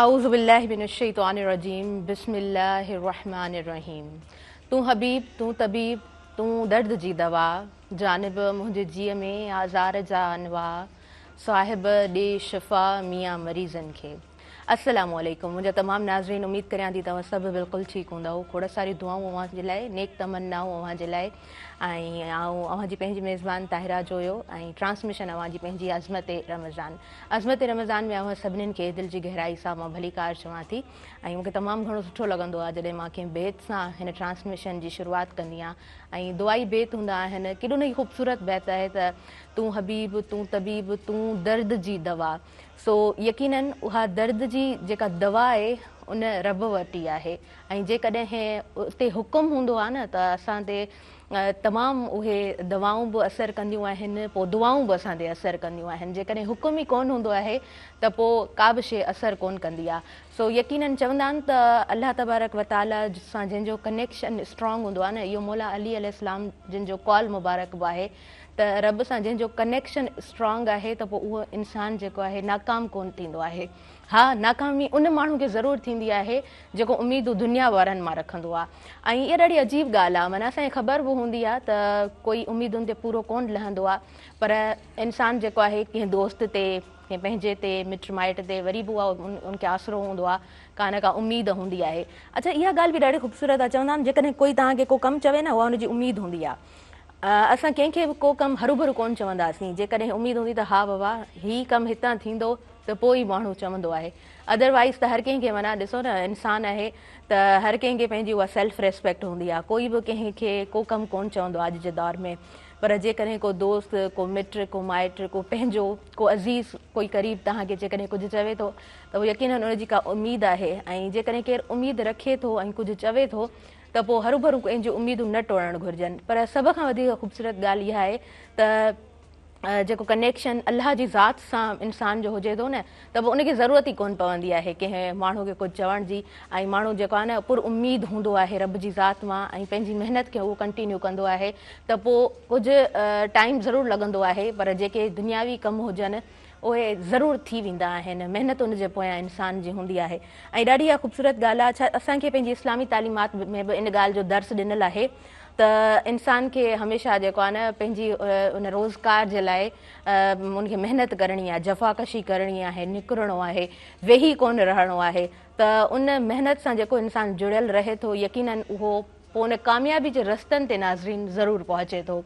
اعوذ باللہ من الشیطان الرجیم بسم اللہ الرحمن الرحیم. توں حبیب توں طبیب توں درد جی دوا جانب منھنجے جی میں آزار جا انواع صاحب ڈے شفا میاں مریضن کے. السلام علیکم مجھے تمام ناظرین. امید کریاں تھی تواں سب بالکل ٹھیک ہوندا. کھوڑا ساری دعاؤں اوہاں جے لائے, نیک تمناؤں اوہاں جے لائے. اوہاں جی پنجی میزبان طاہرہ جو ہو ٹرانسمیشن اوہاں جی پنجی عظمت رمضان میں اوہاں سبنین کے دل جی گہرائی سان ماں بھلی کار چواں تھی. مجھے تمام گھنو سٹھو لگندو ہے جڏहिं मां कंहिं बेत सां हिन ट्रांसमिशन जी शुरूआत कंदी आहियां. ऐं दुआई बेत हूंदा आहिनि. केॾो न ई ख़ूबसूरत बैत आहे त तूं हबीब तूं तबीब तूं दर्द जी दवा. सो यकीनन उहा दर्द जी जेका दवा आहे उन रब वटि ई आहे. ऐं जेकॾहिं उते हुकुम हूंदो आहे न त असां ते तमामु उहे दवाऊं बि असरु कंदियूं आहिनि, पोइ दुआऊं बि असां ते असरु कंदियूं आहिनि. जेकॾहिं हुकुम ई कोन हूंदो आहे त पोइ का बि शइ असरु कोन कंदी आहे. सो यकीनन चवंदा आहिनि त अलाह तबारक व ताला सां जंहिंजो कनेक्शन स्ट्रॉन्ग हूंदो आहे न, इहो मौला अली अलैहिस्सलाम जिन जो कॉल मुबारक बि आहे त रब सां जंहिंजो कनेक्शन स्ट्रॉन्ग आहे त पोइ उहो इंसानु जेको आहे नाकाम कोन थींदो आहे. हा, नाकामी उन माण्हू खे ज़रूरु थींदी आहे जेको उमेदूं दुनिया वारनि मां रखंदो आहे. ऐं इहा ॾाढी अजीब ॻाल्हि आहे. माना असांखे ख़बर बि हूंदी आहे त कोई उमेदुनि ते पूरो कोन लहंदो आहे, पर इंसानु जेको आहे कंहिं दोस्त ते कंहिं पंहिंजे ते मिट माइट ते वरी बि उहा उनखे आसरो हूंदो आहे, का न का उमेद हूंदी आहे. अच्छा, इहा ॻाल्हि बि ॾाढी ख़ूबसूरत आहे. चवंदा आहिनि जेकॾहिं कोई तव्हांखे को कमु चवे न उहा हुनजी उमेद हूंदी आहे. असां कंहिंखे बि को कमु हरू भरू कोन चवंदासीं. जेकॾहिं उमेद हूंदी त हा बाबा हीउ कमु हितां थींदो त पोइ ई माण्हू चवंदो आहे. अदरवाइज़ त हर कंहिंखे माना ॾिसो न, इंसानु आहे त हर कंहिंखे पंहिंजी उहा सेल्फ रेस्पेक्ट हूंदी आहे. कोई बि कंहिंखे को कमु कोन चवंदो आहे अॼु जे दौर में. पर जेकॾहिं को दोस्त, को मिट, को माइट, को पंहिंजो, को अज़ीज़, कोई क़रीब तव्हांखे जेकॾहिं कुझु चवे थो त उहो यकीनन उनजी का उमेद आहे. ऐं जेकॾहिं केरु उमेद रखे थो ऐं कुझु चवे थो त पोइ हरू भरू पंहिंजूं उमेदूं न टोड़णु घुरिजनि. पर सभ खां वधीक ख़ूबसूरत ॻाल्हि इहा आहे त जेको कनेक्शन अलाह जी ज़ात सां इंसान जो हुजे थो न, त पोइ उनखे ज़रूरत ई कोन पवंदी आहे कंहिं माण्हू खे कुझु चवण जी. ऐं माण्हू जेको आहे न पुर उमेद हूंदो आहे रब जी ज़ात मां ऐं पंहिंजी महिनत खे उहो कंटिन्यू कंदो आहे त पोइ कुझु टाइम ज़रूरु लॻंदो आहे, पर जेके दुनियावी कमु हुजनि उहे ज़रूरु थी वेंदा आहिनि. महिनत उनजे पोयां इंसान जी हूंदी आहे. ऐं ॾाढी इहा ख़ूबसूरत ॻाल्हि आहे. छा असांखे पंहिंजी इस्लामी तालीमात में बि इन ॻाल्हि जो दर्स ॾिनल आहे त इंसान खे हमेशह जेको आहे न पंहिंजी उन रोज़गार जे लाइ उनखे महिनत करणी आहे, जफ़ाकशी करणी आहे, निकिरणो आहे, वेही कोन रहणो आहे. त उन महिनत सां जेको इंसानु जुड़ियल रहे थो यकीनन उहो पोइ उन कामयाबी जे रस्तनि ते नाज़रीन ज़रूरु पहुचे थो.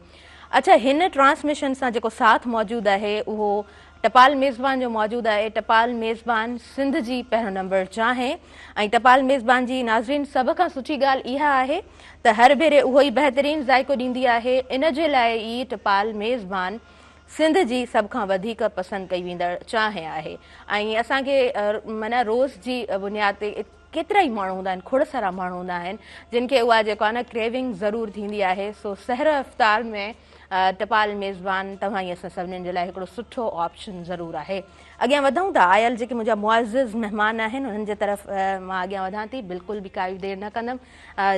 अच्छा, हिन ट्रांसमिशन सां जेको साथ मौजूदु आहे उहो टपाल मेज़बान जो मौजूदु आहे. टपाल मेज़बान सिंध जी पहिरियों नंबर चाहे. ऐं टपाल मेज़बान जी नाज़रीन सभ खां सुठी ॻाल्हि इहा आहे त हर भेरे उहो ई बहितरीनु ज़ाइक़ो ॾींदी आहे. इन जे लाइ ई टपाल मेज़बान सिंध जी सभ खां वधीक पसंदि कई वेंदड़ चाहे आहे. ऐं असांखे माना रोज़ जी बुनियाद ते केतिरा ई माण्हू हूंदा आहिनि, खोड़ सारा माण्हू हूंदा आहिनि जिन खे उहा जेको आहे न क्रेविंग ज़रूरु थींदी आहे. सो सहर इफ़्तार में टपाल मेज़बान तव्हां ई असां सभिनीनि जे लाइ हिकिड़ो सुठो ऑप्शन ज़रूरु आहे. अॻियां वधूं था. आयल जेके मुंहिंजा मुअज़्ज़िज़ महिमान आहिनि उन्हनि जे तरफ़ मां अॻियां वधां थी. बिल्कुलु बि काई देरि न कंदमि.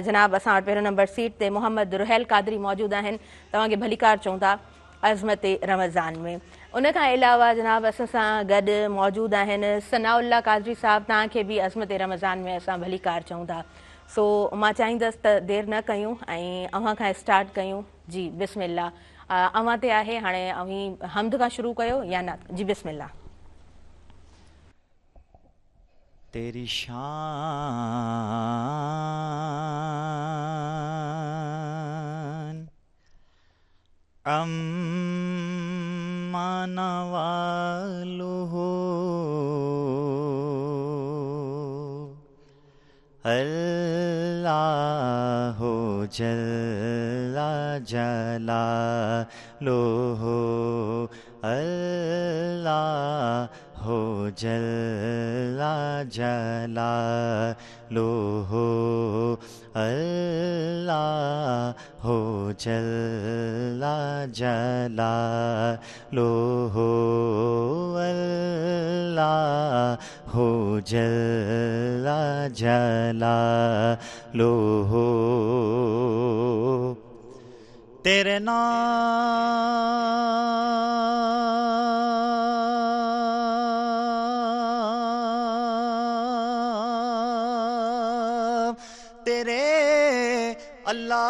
जनाब असां वटि पहिरियों नंबर सीट ते मोहम्मद रुहैल क़ादरी मौजूदु आहिनि. तव्हांखे भलीकार चऊं था अज़मत रमज़ान में. उनखां अलावा जनाब असां सां गॾु मौजूदु आहिनि सनाउल्ला क़ादरी साहिबु. तव्हांखे बि अज़मत रमज़ान में असां भलीकार चऊं था. सो मां चाहींदसि त देरि न कयूं ऐं अव्हां खां स्टार्ट कयूं. जी बिस्मिल्लाह. अव्हां ते आहे हाणे अव्हीं हमद खां शुरू कयो या न? जी बिस्मिल्लाह. तेरी शान अम्मा वालो हो अल्लाह हो जल्ला जलालो हो अल्लाह हो जल्ला जलालो हो अल्लाह हो जल्ला जलालो हो अल्लाह हो जल्ला जलालो हो. तेरे नाम تیرے اللہ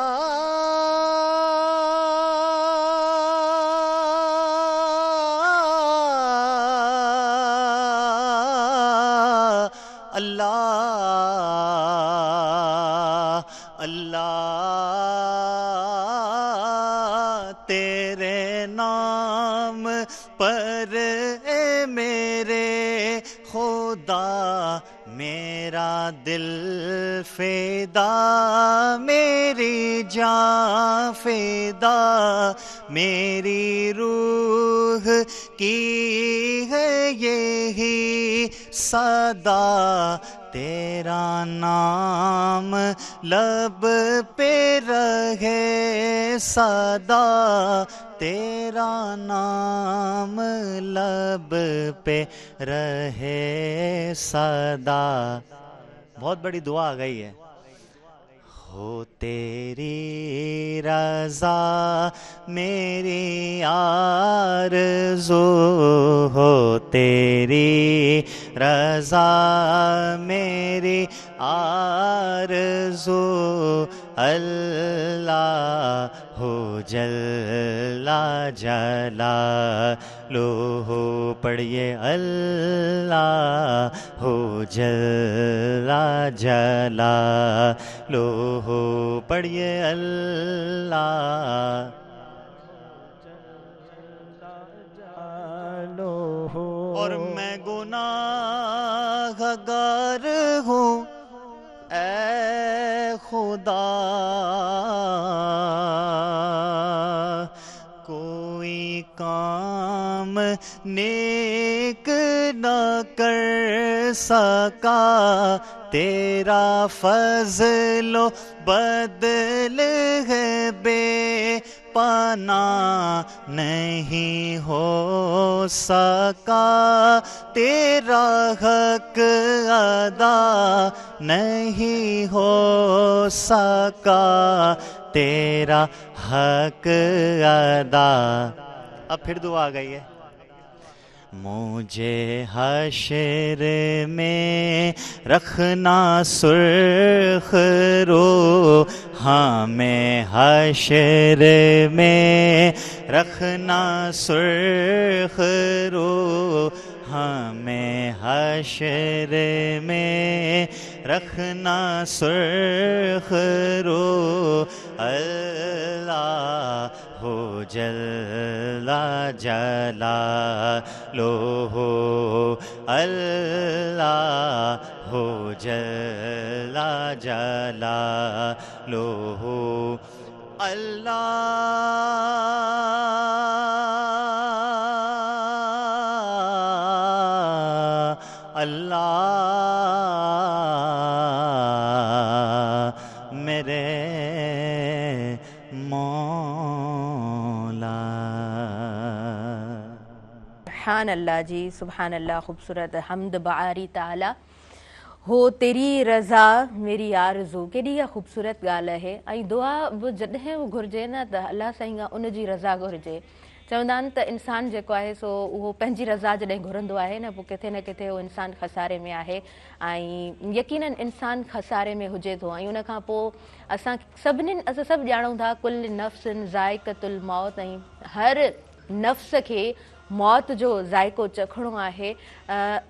تیرے نام پر اے میرے خدا میرا دل فدا، میری جان فدا، میری روح کی ہے یہی صدا، تیرا نام لب پہ رہے صدا، تیرا نام لب پہ رہے صدا۔ بہت بڑی دعا آ گئی ہے۔ ہو تیری رضا میری آرزو، ہو تیری رضا میری آرزو، اللہ ہو جل جلالہ، پڑھیے اللہ ہو جل جلالہ، پڑھیے اللہ۔ اور میں گناہ گار ہوں اے خدا، کوئی کام نیک نہ کر سکا، تیرا فضل و بدل ہے بے پناہ، نہیں ہو سکا تیرا حق ادا، نہیں ہو سکا تیرا حق ادا۔ اب پھر دعا آ گئی ہے۔ مجھے حشر میں رکھنا سرخ رو، ہمیں حشر میں رکھنا سرخ رو، ہمیں حشر میں رکھنا سرخ رو، اللہ ہو جل جلالہ، اللہ ہو جل جلالہ، اللہ اللہ میرے مولا۔ سبحان اللہ جی، سبحان اللہ، خوبصورت حمد بعاری تعالی۔ ہو تیری رضا میری آرزو، کیڈی خوبصورت گال ہے۔ ऐं दुआ बि जॾहिं बि घुरिजे न त अलाह साईं खां उन जी रज़ा घुरिजे। चवंदा आहिनि त इंसानु जेको आहे सो उहो पंहिंजी रज़ा जॾहिं घुरंदो आहे न पोइ किथे न किथे उहो इंसानु खसारे में आहे, ऐं यकीननि इंसानु खसारे में हुजे थो। ऐं उन खां पोइ असां सभु ॼाणूं था कुल नफ़्सिन ज़ाइक़तुल मौत, ऐं हर नफ़्स खे मौत जो ज़ाइक़ो चखणो आहे।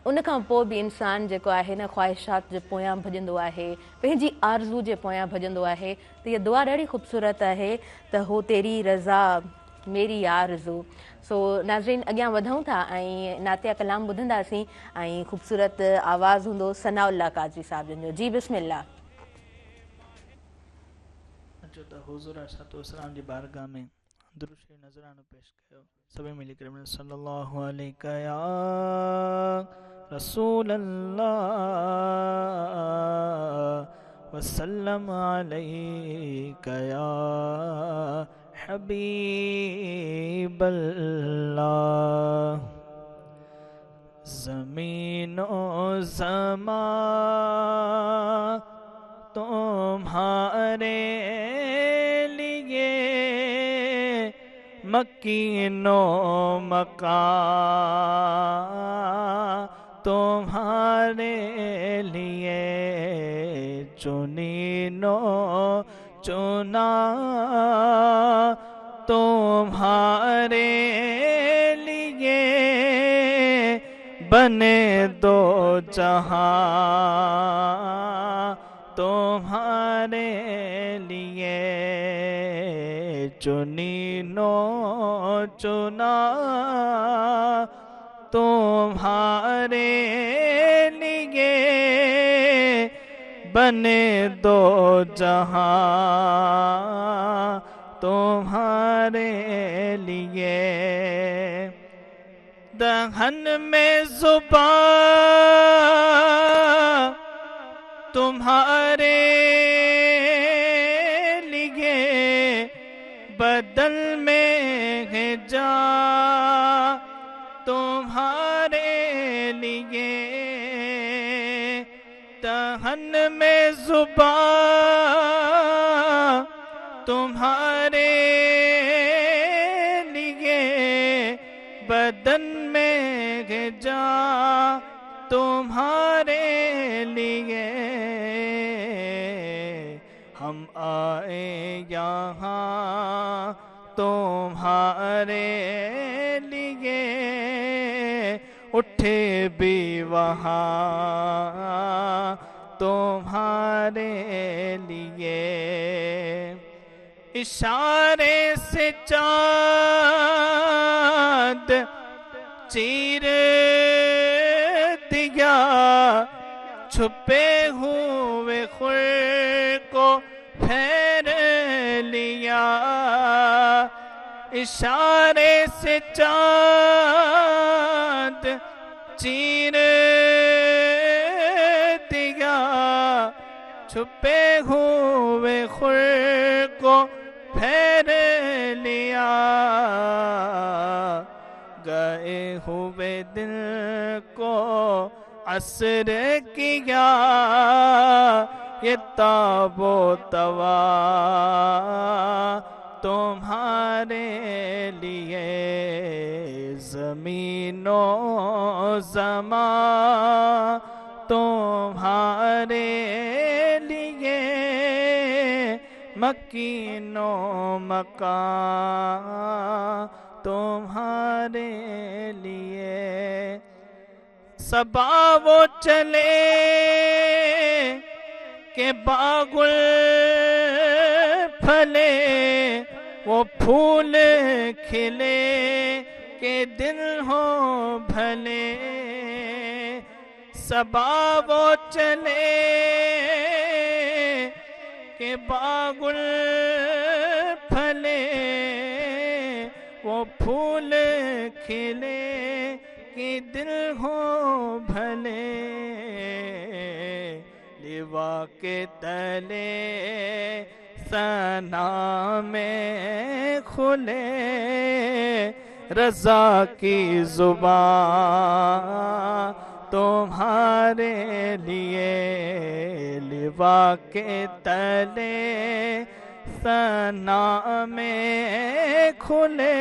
उन खां पोइ बि इंसानु जेको आहे न ख़्वाहिशात जे पोयां भॼंदो आहे, पंहिंजी आरज़ू जे पोयां भॼंदो आहे। त इहा दुआ ॾाढी ख़ूबसूरत आहे त हो तेरी रज़ा मेरी आरज़ू। सो नाज़रीन अॻियां वधूं था ऐं नातिया कलाम ॿुधंदासीं ऐं ख़ूबसूरत आवाज़ हूंदो सनाउल्लाह काज़ी साहिबनि जो। जी बिस्मिल्लाह। अचो त हुज़ूर अलैहिस्सलाम जी बारगाह में दुरूद शरीफ़ नज़रानो पेश कयो। सभई मिली करे सल्लल्लाहु अलैका या रसूल अल्लाह वसल्लम अलैका या हबीब अल्लाह। ज़मीन ओ ज़मान तुम्हारे लिए मकीनो मकान तुम्हारे लिए چنی نو چنا تمہارے لیے بنے دو جہاں تمہارے لیے چنی نو چنا تمہارے لیے بنے دو جہاں تمہارے لیے دہن میں زبان تمہارے لیے بدل میں ہے جان تمہارے لیے دہن میں زبان تمہارے لیے بدن میں ہے جان تمہارے لیے ہم آئے یہاں تمہارے لیے اٹھے بھی وہاں تمہارے لیے اشارے سے چاند چیر دیا چھپے ہوئے خور کو پھیر لیا اشارے سے چاند چیر دیا چھپے ہوئے خور کو پھیر لیا گئے ہوئے دل کو عصر کیا یہ تاب و توا تمہارے لیے زمین و زمان تمہارے لیے مکین و مکان تمہارے لیے صبا وہ چلے کہ باغل پھلے وہ پھول کھلے کہ دل ہو بھلے صبا وہ چلے کہ باغل پھلے وہ پھول کھلے کہ دل ہو بھلے لوا کے تلے ثنا میں کھلے رضا کی زبان تمہارے لیے لوا کے تلے ثنا میں کھلے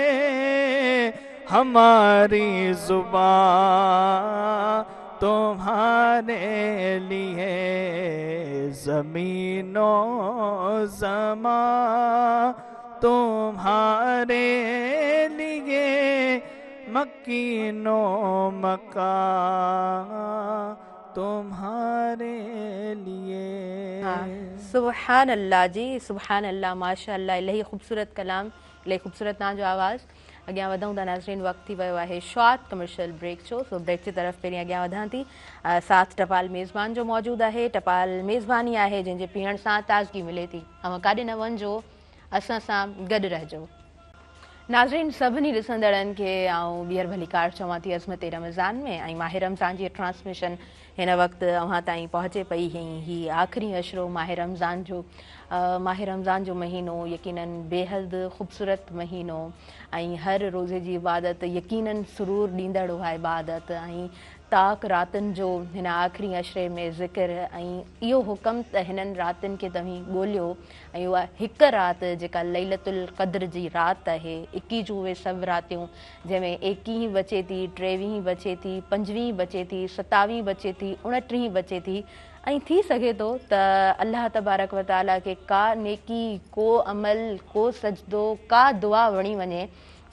ہماری زبان تمہارے لیے زمین و زمان تمہارے لیے مکین و مکان تمہارے لیے سبحان اللہ جی سبحان اللہ ماشاء اللہ الہی خوبصورت کلام الہی خوبصورت तव्हांजो आवाज़ अॻियां वधूं था नाज़रीन वक़्तु थी वियो आहे शॉर्ट कमर्शियल ब्रेक जो सो ब्रेक जी तरफ़ पहिरीं अॻियां वधां थी साथ टपाल मेज़बान जो मौजूदु आहे टपाल मेज़बानी आहे जंहिंजे पीअण सां ताज़गी मिले थी तव्हां काॾे न वञिजो असां सां गॾु रहिजो नाज़रीन सभिनी ॾिसंदड़नि खे आउं ॿीहर भली कार चवां थी अज़मत रमज़ान में ऐं माह रमज़ान जी ट्रांसमिशन हिन वक़्तु अव्हां ताईं पहुचे पई ही आख़िरी अशरो माह रमज़ान जो महीनो यकीनन बेहद ख़ूबसूरत महीनो ऐं हर रोज़े जी इबादत यकीनन सुरूर ॾींदड़ उहा इबादत ऐं ताक़ रातनि जो हिन आख़िरी अशरे में ज़िक्र ऐं इहो हुकम त हिननि रातिनि खे तव्हीं ॻोल्हियो ऐं उहा हिकु राति जेका लैलतुल क़द्र जी राति आहे 21 जूं उहे सभु रातियूं जंहिंमें 21 बचे थी 23 बचे थी 25 बचे थी 27 बचे थी 29 बचे थी ऐं थी सघे थो त अल्लाह तबारक व ताला खे का नेकी को अमल को सजदो का दुआ वणी वञे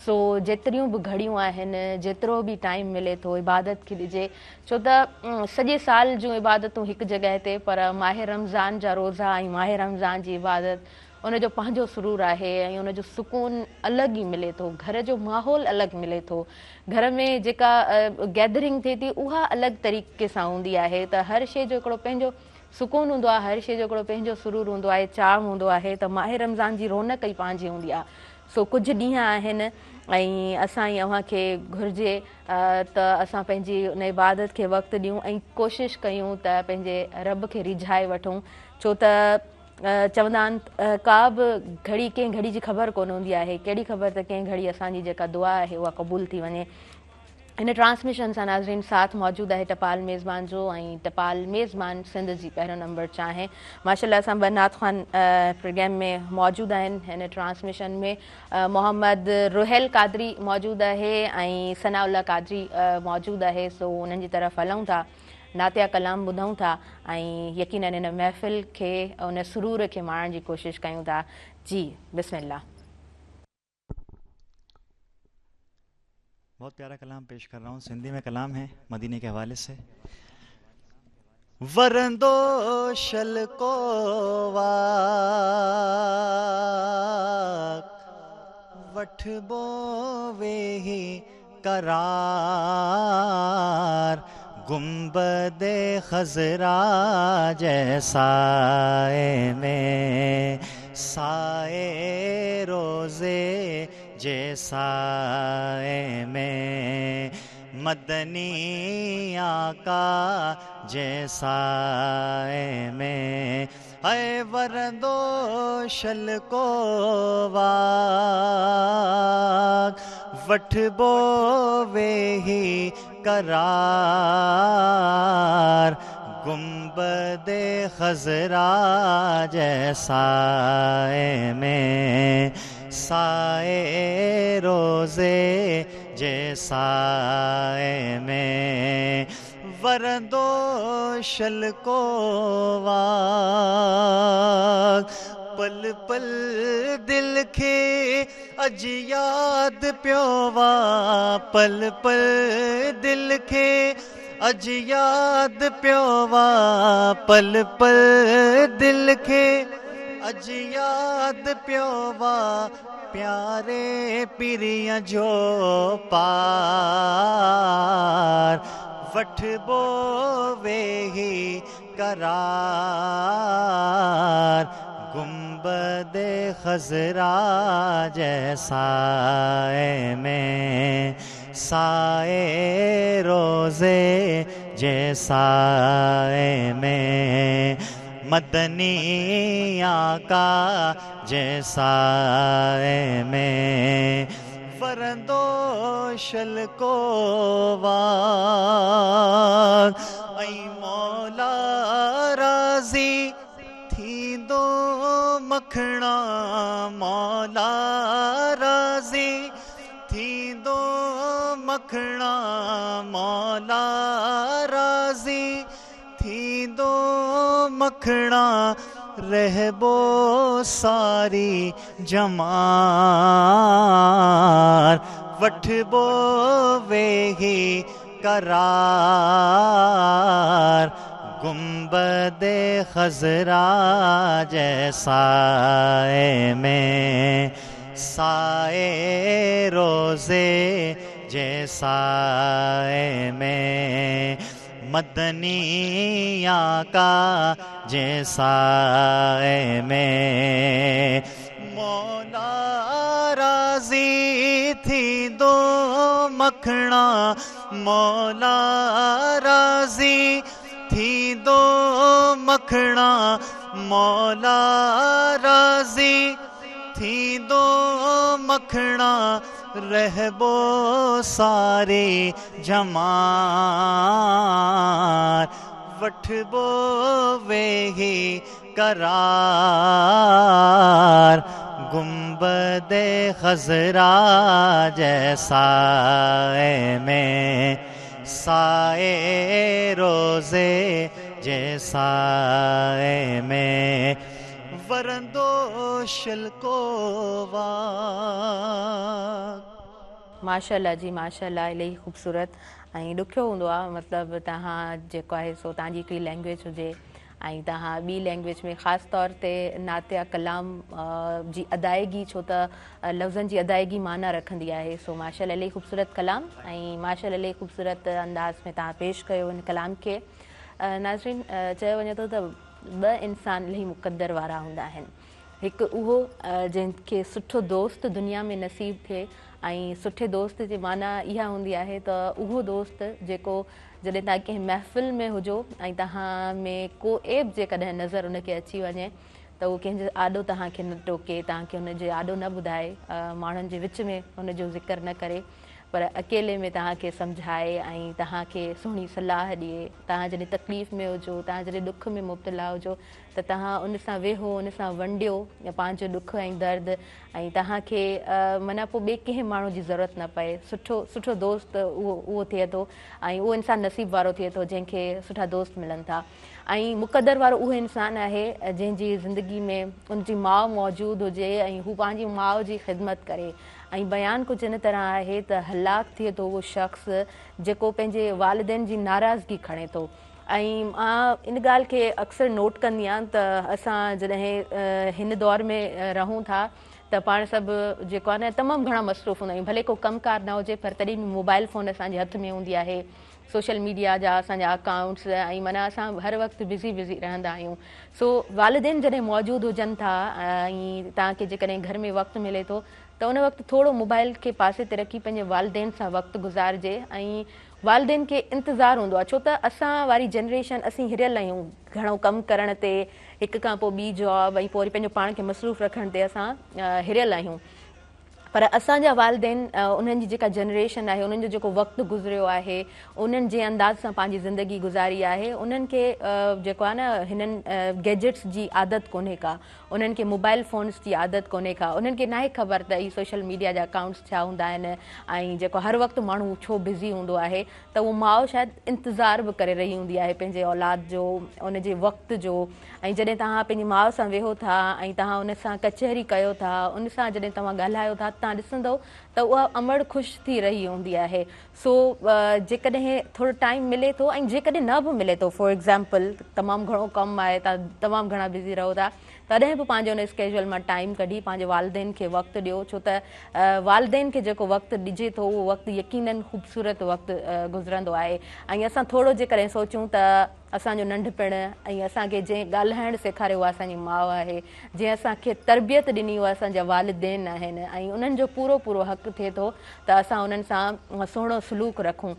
सो जेतिरियूं बि घड़ियूं आहिनि जेतिरो बि टाइम मिले थो इबादत खे ॾिजे छो त सॼे साल जूं इबादतूं हिकु जॻह ते पर माह रमज़ान जा रोज़ा ऐं माह रमज़ान जी इबादत उनजो पंहिंजो सुरूर आहे ऐं उनजो सुकून अलॻि ई मिले थो घर जो माहौल अलॻि मिले थो घर में जेका गैदरिंग थिए थी उहा अलॻि तरीक़े सां हूंदी आहे त हर शइ जो हिकिड़ो पंहिंजो सुकून हूंदो आहे हर शइ जो हिकिड़ो पंहिंजो सुरूर हूंदो आहे चाव हूंदो आहे त माह रमज़ान जी रौनक ई पंहिंजी हूंदी आहे सो कुझु ॾींहं आहिनि ऐं असां ई अव्हांखे घुरिजे त असां पंहिंजी उन इबादत खे वक़्तु ॾियूं ऐं कोशिशि कयूं त पंहिंजे रब खे रिझाए वठूं छो त चवंदा आहिनि का बि घड़ी कंहिं घड़ी जी ख़बर कोन हूंदी आहे कहिड़ी ख़बर त कंहिं घड़ी असांजी जेका दुआ आहे उहा क़बूल थी वञे हिन ट्रांसमिशन सां नाज़रीन साथ मौजूदु आहे टपाल मेज़बान जो ऐं टपाल मेज़बान सिंध जी पहिरियों नंबर चाहे माशाल्लाह असां ॿ नात ख़ान प्रोग्राम में मौजूदु आहिनि हिन ट्रांसमिशन में मोहम्मद रुहेल कादरी मौजूदु आहे ऐं सनाउल्ला कादरी मौजूदु आहे सो उन्हनि जी तरफ़ हलूं था नातिया कलाम ॿुधूं था ऐं यकीनन हिन महफ़िल खे उन सुरूर खे माणण जी कोशिशि कयूं था जी बिस्मिल्लाह बहुत प्यारा कलाम पेश कर रहा हूँ सिंधी में कलाम है मदीने के हवाले से वरंदो शलको वठबो वेही करार गुंबदे खजरा जैसाए में साए रोजे जैसाए में मदनी आका जैसाए में है वरंदो शलको वठबो वेही करार गुंबदे खजरा जैसाए में साए रोजे जैसाए में वरंदो शलको पल पल दिल खे अज याद प्योवा पल पल दिल खे अज याद प्योवा पल पल दिल खे अज याद प्योवा प्यारे पिरिया जो पार वठबो वेही करार गुंबदे खजरा जैसाए में साए रोजे जैसाए में मदनी आका जैसाए में वरंदो शलको ऐं मौला राज़ी थींदो मखणा मौला राज़ी थींदो मखणा मौला राज़ी थींदो मखणा रहबो सारी जमार वठबो वेही करार गुंबदे खजरा जैसाए में साए रोजे जैसाए में मदनी आका जैसाए में मौला राज़ी थी दो मखणा मौला राज़ी थी दो मखणा मौला राज़ी थी दो मखणा رہبو سارے جمار وٹھ بو وہی قرار گنبد خضرا جیسا میں سائے روزے جیسا میں ورندو شلکو माशाल्लाह जी माशाल्लाह इलाही ख़ूबसूरत ऐं ॾुखियो हूंदो आहे मतिलबु तव्हां जेको आहे सो तव्हांजी हिकिड़ी लैंग्वेज हुजे ऐं तव्हां ॿी लैंग्वेज में ख़ासि तौर ते नातिया कलाम जी अदायगी छो त लफ़्ज़नि जी अदायगी माना रखंदी आहे सो माशाल्लाह इलाही ख़ूबसूरत कलाम ऐं माशाल्लाह इलाही ख़ूबसूरत अंदाज़ में तव्हां पेश कयो इन कलाम खे नाज़रीन चयो वञे थो त ॿ इंसान इलाही मुक़दर वारा हूंदा आहिनि हिकु उहो जंहिंखे सुठो दोस्त दुनिया में नसीब थिए ऐं सुठे दोस्त जी माना इहा हूंदी आहे त उहो दोस्त जेको जॾहिं तव्हां कंहिं महफ़िल में हुजो ऐं तव्हां में को एब जेकॾहिं नज़र उनखे अची वञे त उहो कंहिंजो आॾो तव्हांखे न टोके तव्हांखे हुनजे आॾो न ॿुधाए माण्हुनि जे विच में हुनजो ज़िक्र न करे पर अकेले में तव्हांखे सम्झाए ऐं तव्हांखे सुहिणी सलाह ॾिए तव्हां जॾहिं तकलीफ़ में हुजो तव्हां जॾहिं ॾुख में मुब्तला हुजो त तव्हां उन सां वेहो उन सां वंडियो पंहिंजो ॾुख ऐं दर्द ऐं तव्हांखे माना पोइ ॿिए कंहिं माण्हू जी ज़रूरत न पए सुठो दोस्त उहो थिए थो ऐं उहो इंसानु नसीब वारो थिए थो जंहिंखे सुठा दोस्त मिलनि था ऐं मुक़दर वारो उहो इंसानु आहे जंहिंजी ज़िंदगी में उनजी माउ मौजूदु हुजे ऐं हू पंहिंजी माउ जी ख़िदमत करे ऐं बयानु कुझु इन तरह आहे त हलाक थिए थो उहो शख़्स जेको पंहिंजे वालिदैन जी नाराज़गी खणे थो ऐं मां इन ॻाल्हि खे अक्सर नोट कंदी आहियां त असां जॾहिं हिन दौर में रहूं था त पाण सभु जेको आहे न तमामु घणा मसरूफ़ हूंदा आहियूं भले को कमकार न हुजे पर तॾहिं बि मोबाइल फ़ोन असांजे हथ में हूंदी आहे सोशल मीडिया जा असांजा अकाउंट्स ऐं माना असां हर वक़्तु बिज़ी रहंदा आहियूं सो वालिदैन जॾहिं मौजूदु हुजनि था ऐं तव्हांखे जेकॾहिं घर में वक़्तु मिले थो त उन वक़्तु थोरो मोबाइल खे पासे ते रखी पंहिंजे वालिदैन सां वक़्तु गुज़ारिजे ऐं वालिदैन खे इंतज़ारु हूंदो आहे छो त असां वारी जनरेशन असीं हिरियल आहियूं घणो कमु करण ते हिक खां पोइ ॿी जॉब ऐं पोइ वरी पंहिंजो पाण खे मसरूफ़ रखण ते असां हिरियल आहियूं पर असांजा वालिदैन उन्हनि जी जेका जनरेशन आहे उन्हनि जो जेको वक़्तु गुज़रियो आहे उन्हनि जे अंदाज़ सां पंहिंजी ज़िंदगी गुज़ारी आहे उन्हनि खे जेको आहे न हिननि गैजेट्स जी आदत कोन्हे का उन्हनि खे मोबाइल फ़ोन्स जी आदत कोन्हे का उन्हनि खे नाहे ख़बर त ही सोशल मीडिया जा अकाउंट्स छा हूंदा आहिनि ऐं जेको हर वक़्तु माण्हू छो बिज़ी हूंदो आहे त उहो माउ शायदि इंतज़ारु बि करे रही हूंदी आहे पंहिंजे औलाद जो उनजे वक़्त जो ऐं जॾहिं तव्हां पंहिंजी माउ सां वेहो था ऐं तव्हां उन सां कचहरी कयो था उन सां जॾहिं तव्हां ॻाल्हायो था तव्हां ॾिसंदव त उहा अमड़ ख़ुशि थी रही हूंदी आहे सो जेकॾहिं थोरो टाइम मिले थो ऐं जेकॾहिं न बि मिले थो फॉर एग्ज़ाम्पल तमामु घणो कमु आहे तव्हां तमामु घणा बिज़ी रहो था तॾहिं बि पंहिंजो उन स्केजुअल मां टाइम कढी पंहिंजे वालिदैन खे वक़्तु ॾियो छो त वालिदैन खे जेको वक़्तु ॾिजे थो उहो वक़्तु यकीननि ख़ूबसूरत वक़्तु गुज़रंदो आहे ऐं असां थोरो जेकॾहिं सोचूं त असांजो नंढपिण ऐं असांखे जंहिं ॻाल्हाइणु सेखारियो आहे असांजी माउ आहे जंहिं असांखे तरबियत ॾिनी उहा असांजा वालिदैन आहिनि ऐं उन्हनि जो पूरो हक़ु थिए थो त असां उन्हनि सां सुहिणो सलूक रखूं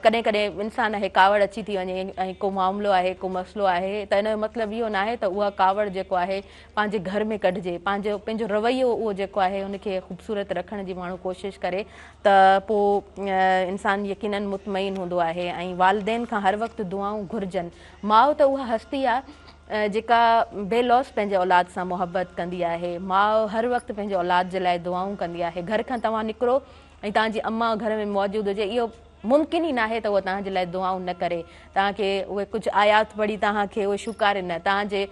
कॾहिं कॾहिं इंसान खे कावड़ अची थी वञे ऐं को मामिलो आहे को मसइलो आहे त इन जो मतिलबु इहो न आहे त उहा कावड़ जेको आहे पंहिंजे घर में कढिजे पंहिंजो रवैयो उहो जेको आहे उनखे ख़ूबसूरत रखण जी माण्हू कोशिशि करे त पोइ इंसानु यकीननि मुतमइन हूंदो आहे ऐं वालिदैन खां हर वक़्तु दुआऊं घुरिजनि माउ त उहा हस्ती आहे जेका बेलौस पंहिंजे औलाद सां मुहबत कंदी आहे माउ हर वक़्तु पंहिंजे औलाद जे लाइ दुआऊं कंदी आहे घर खां तव्हां निकिरो ऐं तव्हांजी अम्मा घर में मौजूदु हुजे इहो मुमकिन ई न आहे त उहा तव्हांजे लाइ दुआऊं न करे तव्हांखे उहे कुझु आयात पढ़ी तव्हांखे उहे शुकारे न तव्हांजे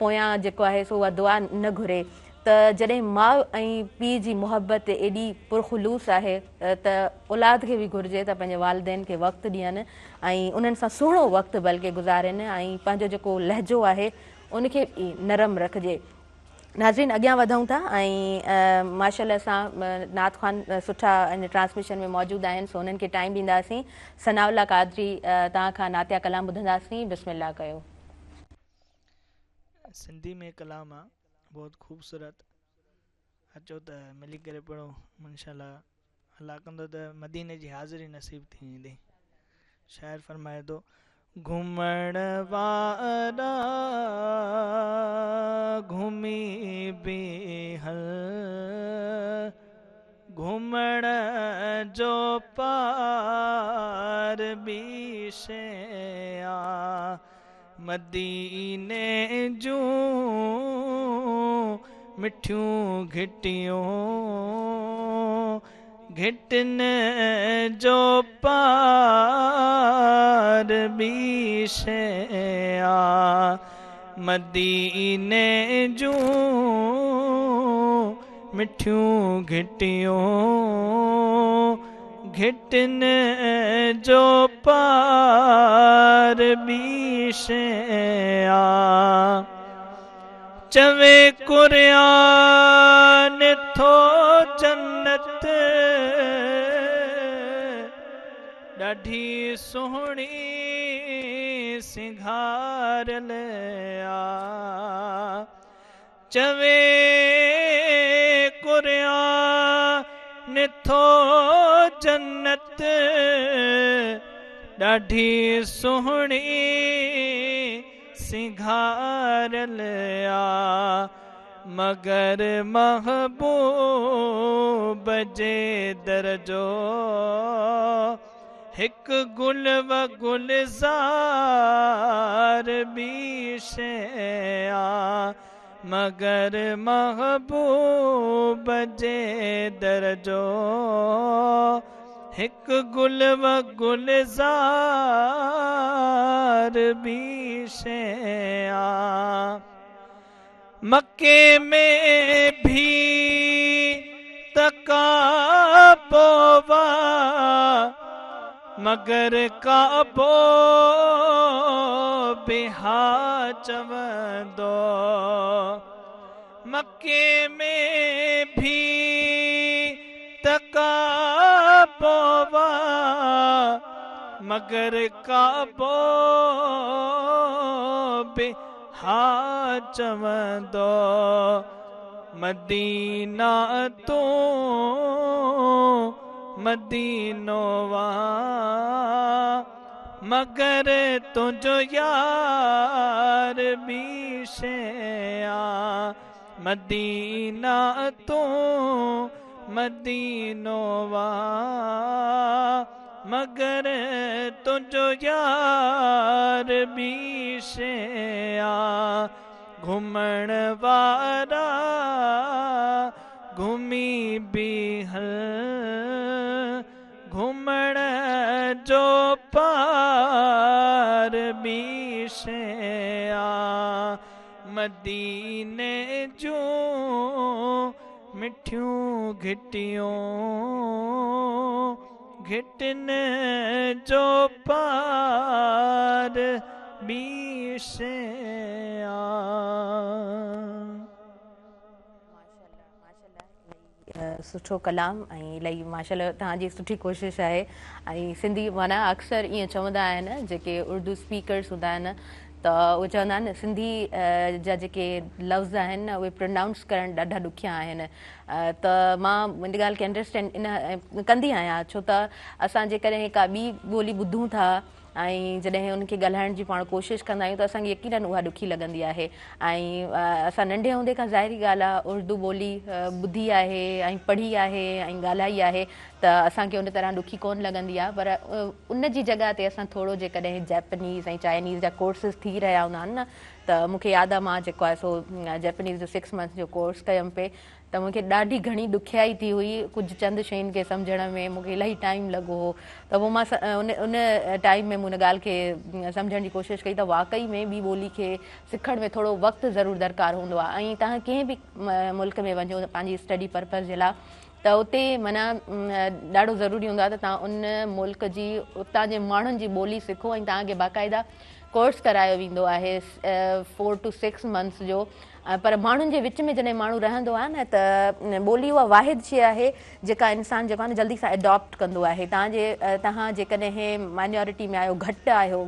पोयां जेको आहे सो उहा दुआ न घुरे त जॾहिं माउ ऐं पीउ जी मुहबत एॾी पुरख़ुलूस आहे त औलाद खे बि घुरिजे त पंहिंजे वालिदैन खे वक़्तु ॾियनि ऐं उन्हनि सां सुहिणो वक़्तु बल्कि गुज़ारनि ऐं पंहिंजो जेको लहजो आहे उनखे नरम रखिजे नाज़रीन अॻियां वधूं था ऐं माशाल्लाह सां नात ख़ान सुठा ट्रांसमिशन में मौजूदु आहिनि सो उन्हनि खे टाइम ॾींदासीं सनाउल्ला कादरी तव्हां खां नातिया कलाम ॿुधंदासीं बिस्मिल्लाह कयो सिंधी में कलाम आहे बहुत ख़ूबसूरत अचो त मिली करे पढ़ो इंशाल्लाह अल्लाह कंदो त मदीने जी हाज़िरी नसीब थी वेंदी शाइर फरमाए थो घुमण वारा घुमी बि हल घुमण घुमण जो पार ॿी शइ आ मदीने जूं मिठियूं घिटियूं घिटन जो पार ॿी शइ आ मदीने जूं मिठियूं घिटियूं घिटन जो पार ॿी शइ आ चवे कुरान थो जन्नत ॾाढी सुहिणी सिंगारल आ चवे कुरान थो जन्नत ॾाढी सुहिणी सिंगारल आ मगर महबूब जे दर जो हिकु गुल व गुलज़ार ॿी शइ आ मगर महबूब जे दर जो हिकु गुल व गुलज़ार ॿी शइ आ मके में भी तका पोवा मगर काबो बिहा चवंदो मके में भी तका पोवा मगर काबो बिहा चवंदो मदीना तू मदीनो वा मगर तुझो यार ॿी शइ आ मदीना तू मदीनो वा मगर तुझो यार ॿी शइ आ घुमण वारा घुमी बि हल घुमण जो पार ॿी शइ आ मदीने जूं मिठियूं घिटियूं घिटन जो पार ॿी शइ आ सुठो कलाम ऐं इलाही माशाल्लाह तव्हांजी सुठी कोशिशि आहे ऐं सिंधी माना अक्सर ईअं चवंदा आहिनि जेके उर्दू स्पीकर्स हूंदा आहिनि त उहे चवंदा आहिनि सिंधी जा जेके लफ़्ज़ आहिनि न उहे प्रोनाउंस करणु ॾाढा ॾुखिया आहिनि त मां मुंहिंजी ॻाल्हि खे अंडरस्टैंड इन कंदी आहियां छो त असां जेकॾहिं का ॿी ॿोली ॿुधूं था ऐं जॾहिं उनखे ॻाल्हाइण जी पाण कोशिशि कंदा आहियूं त असांखे यकीनन उहा ॾुखी लॻंदी आहे ऐं असां नंढे हूंदे खां ज़ाहिरी ॻाल्हि आहे उर्दू ॿोली ॿुधी आहे ऐं पढ़ी आहे ऐं ॻाल्हाई आहे त असांखे उन तरह ॾुखी कोन लॻंदी आहे पर उन जी जॻह ते असां थोरो जेकॾहिं जैपनीज़ ऐं चाइनीज़ जा कोर्सिस थी रहिया हूंदा आहिनि न त मूंखे यादि आहे मां जेको आहे सो जैपनीज़ जो 6 मंथ जो कोर्स कयमि पे त मूंखे ॾाढी घणी ॾुखियाई थी हुई कुझु चंद शयुनि खे सम्झण में मूंखे इलाही टाइम लॻो हो त पोइ मां उन टाइम में मूं उन ॻाल्हि खे सम्झण जी कोशिशि कई त वाक़ई में ॿी ॿोली खे सिखण में थोरो वक़्तु ज़रूरु दरकारु हूंदो आहे ऐं तव्हां कंहिं बि मुल्क में वञो पंहिंजी स्टडी पर्पज़ जे लाइ त उते माना ॾाढो ज़रूरी हूंदो आहे त तव्हां उन मुल्क जी उतां जे माण्हुनि जी ॿोली सिखो ऐं तव्हांखे बाक़ाइदा कोर्स करायो वेंदो आहे 4 to 6 मंथ्स जो पर माण्हुनि जे विच में जॾहिं माण्हू रहंदो आहे न त ॿोली उहा वाहिद शइ आहे जेका इंसानु जेको आहे न जल्दी सां एडॉप्ट कंदो आहे तव्हां जेकॾहिं माइनॉरिटी में आहियो घटि आहियो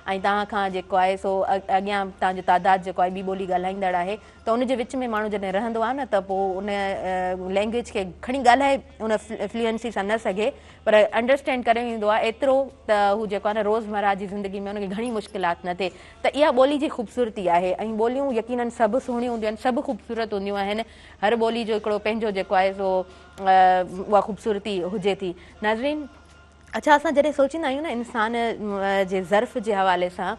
ऐं तव्हां खां जेको आहे सो अॻियां तव्हांजो तादाद जेको आहे ॿी ॿोली ॻाल्हाईंदड़ आहे त उनजे विच में माण्हू जॾहिं रहंदो आहे न त पोइ उन लैंग्वेज खे खणी ॻाल्हाए उन फ्लुएंसी सां न सघे पर अंडरस्टैंड करे ईंदो आहे एतिरो त हू जेको आहे न रोज़मर्रा जी ज़िंदगी में उनखे घणी मुश्किलात न थिए त इहा ॿोली जी ख़ूबसूरती आहे ऐं ॿोलियूं यकीननि सभु सुहिणियूं हूंदियूं आहिनि सभु ख़ूबसूरत हूंदियूं आहिनि हर ॿोली जो हिकिड़ो पंहिंजो जेको आहे सो उहा ख़ूबसूरती हुजे थी नाज़रीन अच्छा असां जॾहिं सोचींदा आहियूं न इंसान जे ज़र्फ़ जे हवाले सां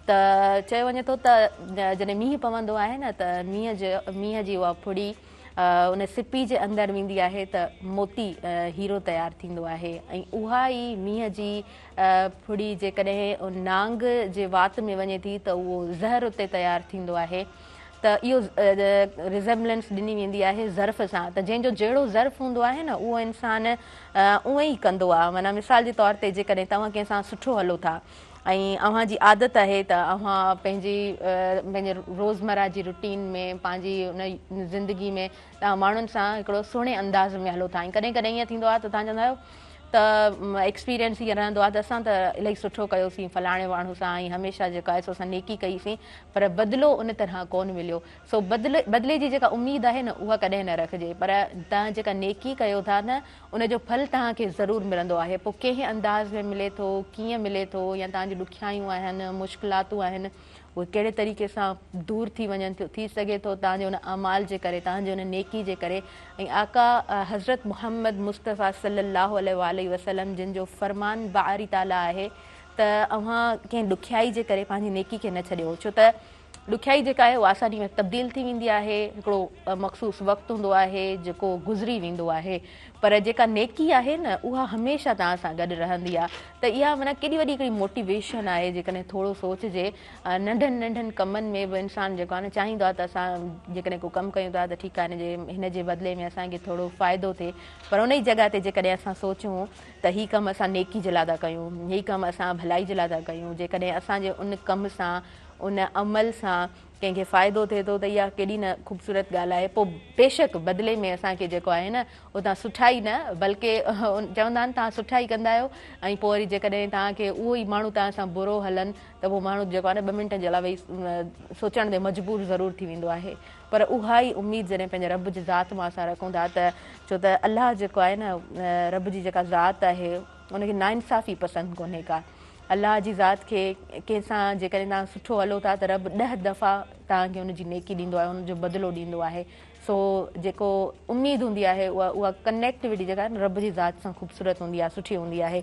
त चयो वञे थो त जॾहिं मींहुं पवंदो आहे न त मींहं जी उहा फुड़ी उन सिपी जे अंदरि वेंदी आहे त मोती हीरो तयारु थींदो आहे ऐं उहा ई मींहं जी फुड़ी जेकॾहिं नांग जे वात में वञे थी त उहो ज़हर उते तयारु थींदो आहे त इहो रिज़ेम्बलेंस ॾिनी वेंदी आहे ज़र्फ़ सां त जंहिंजो जहिड़ो ज़र्फ़ हूंदो आहे न उहो इंसान उअं ई कंदो आहे माना मिसाल जे तौर ते जेकॾहिं तव्हां कंहिंसां सुठो हलो था ऐं अव्हां जी आदत आहे त अव्हां पंहिंजे रोज़मर्रा जी रुटीन में पंहिंजी उन ज़िंदगी में तव्हां माण्हुनि सां हिकिड़ो सुहिणे अंदाज़ में हलो था ऐं कॾहिं कॾहिं ईअं थींदो आहे त तव्हां चवंदा आहियो त एक्सपीरियंस हीअं रहंदो आहे त असां त इलाही सुठो कयोसीं फलाणे माण्हू सां ऐं हमेशह जेका आहे सो असां नेकी कईसीं पर बदिलो उन तरह कोन मिलियो सो बदिले जी जेका उमेदु आहे न उहा कॾहिं न रखिजे पर तव्हां जेका नेकी कयो था न उनजो फल तव्हांखे ज़रूरु मिलंदो आहे पोइ कंहिं अंदाज़ में मिले थो कीअं मिले थो या तव्हांजी ॾुखियायूं आहिनि मुश्किलातूं आहिनि उहे कहिड़े तरीक़े सां दूरि थी वञनि थियूं थी सघे थो तव्हांजे उन अमाल जे करे तव्हांजे उन नेकी जे करे ऐं आका हज़रत मुहम्मद मुस्तफ़ा सल्लल्लाहु अलैहि वसल्लम जिन जो फ़रमान बारी ताला आहे त अव्हां कंहिं ॾुखियाई जे करे पंहिंजी नेकी खे न छॾियो छो त ॾुखियाई जेका आहे उहा आसानी में तब्दील थी वेंदी आहे हिकिड़ो मख़सूस वक़्तु हूंदो आहे जेको गुज़री वेंदो आहे पर जेका नेकी आहे न उहा हमेशह तव्हां सां गॾु रहंदी आहे त इहा माना केॾी वॾी हिकिड़ी मोटिवेशन आहे जेकॾहिं थोरो सोचिजे नंढनि नंढनि कमनि में बि इंसानु जेको आहे न चाहींदो आहे त असां जेकॾहिं को कमु कयूं था त ठीकु आहे हिन जे बदिले में असांखे थोरो फ़ाइदो थिए पर उन ई जॻह ते जेकॾहिं असां सोचूं त हीउ कमु असां नेकी जे लाइ था कयूं हीउ कमु असां भलाई जे लाइ था कयूं जेकॾहिं असांजे उन कम सां उन अमल सां कंहिंखे फ़ाइदो थिए थो त इहा केॾी न ख़ूबसूरत ॻाल्हि आहे पोइ बेशक बदिले में असांखे जेको आहे न उहो तव्हां सुठाई न बल्कि चवंदा आहिनि तव्हां सुठाई कंदा आहियो ऐं पोइ वरी जेकॾहिं तव्हांखे उहो ई माण्हू तव्हां सां बुरो हलनि त पोइ माण्हू जेको आहे न 2 मिंट जे लाइ वेही सोचण ते मजबूर ज़रूरु थी वेंदो आहे पर उहा ई उमेदु जॾहिं पंहिंजे रब जी ज़ात मां असां रखूं था त छो त अलाह जेको आहे न रब जी जेका ज़ात आहे उनखे नाइंसाफ़ी पसंदि कोन्हे का अलाह जी ज़ात खे कंहिंसां जेकॾहिं तव्हां सुठो हलो था त रब 10 दफ़ा तव्हांखे उनजी नेकी ॾींदो आहे उनजो बदिलो ॾींदो आहे सो जेको उमेदु हूंदी आहे उहा कनेक्टिविटी जेका आहे न रब जी ज़ात सां ख़ूबसूरत हूंदी आहे सुठी हूंदी आहे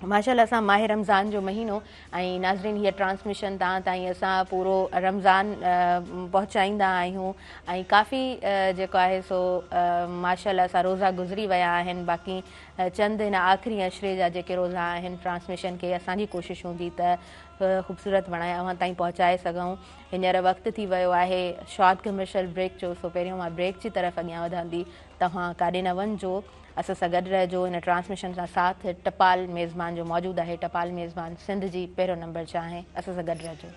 माशाअल्लाह असां माह रमज़ान जो महीनो ऐं नाज़रीन हीअ ट्रांसमिशन तव्हां ताईं असां पूरो रमज़ान पहुचाईंदा आहियूं ऐं काफ़ी जेको आहे सो माशाअल्लाह असां रोज़ा गुज़री विया आहिनि बाक़ी चंद हिन आख़िरी अशरे जा जेके रोज़ा आहिनि ट्रांसमिशन खे असांजी कोशिशि हूंदी त ख़ूबसूरत बणाए अव्हां ताईं पहुचाए सघूं हींअर वक़्तु थी वियो आहे शॉर्ट कमर्शियल ब्रेक जो सो पहिरियों मां ब्रेक जी तरफ़ अॻियां वधंदी तव्हां काॾे न वञिजो असां सां गॾु रहिजो हिन ट्रांसमिशन सां साथ टपाल मेज़बान जो मौजूदु आहे टपाल मेज़बान सिंध जी पहिरियों नंबर चाहे असां सां गॾु रहिजो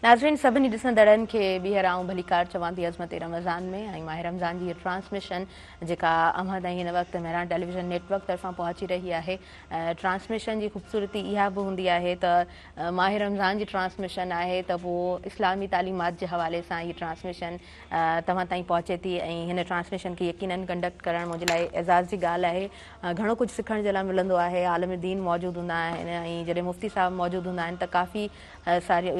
नाज़रीन सभिनी ॾिसंदड़नि खे ॿीहर आऊं भलीकार चवां थी अज़मत रमज़ान में ऐं माह रमज़ान जी ट्रांसमिशन जेका अव्हां ताईं हिन वक़्तु मेहरान टेलीविज़न नेटवर्क तरफ़ां पहुची रही आहे ट्रांसमिशन जी ख़ूबसूरती इहा बि हूंदी आहे त माह रमज़ान जी ट्रांसमिशन आहे त पोइ इस्लामी तालीमात जे हवाले सां हीअ ट्रांसमिशन तव्हां ताईं पहुचे थी ऐं हिन ट्रांसमिशन खे यकीनन कंडक्ट करणु मुंहिंजे लाइ एज़ाज़ जी ॻाल्हि आहे घणो कुझु सिखण जे लाइ मिलंदो आहे आलम दीन मौजूदु हूंदा आहिनि ऐं जॾहिं मुफ़्ती साहब मौजूदु हूंदा आहिनि त काफ़ी सारी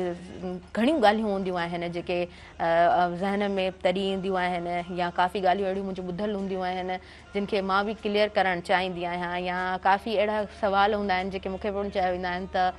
घणियूं ॻाल्हियूं हूंदियूं आहिनि जेके ज़हन में तरी ईंदियूं आहिनि या काफ़ी ॻाल्हियूं अहिड़ियूं मुंहिंजूं ॿुधल हूंदियूं आहिनि जिन खे मां बि क्लियर करणु चाहींदी आहियां या काफ़ी अहिड़ा सुवाल हूंदा आहिनि जेके मूंखे पिणु चया वेंदा आहिनि त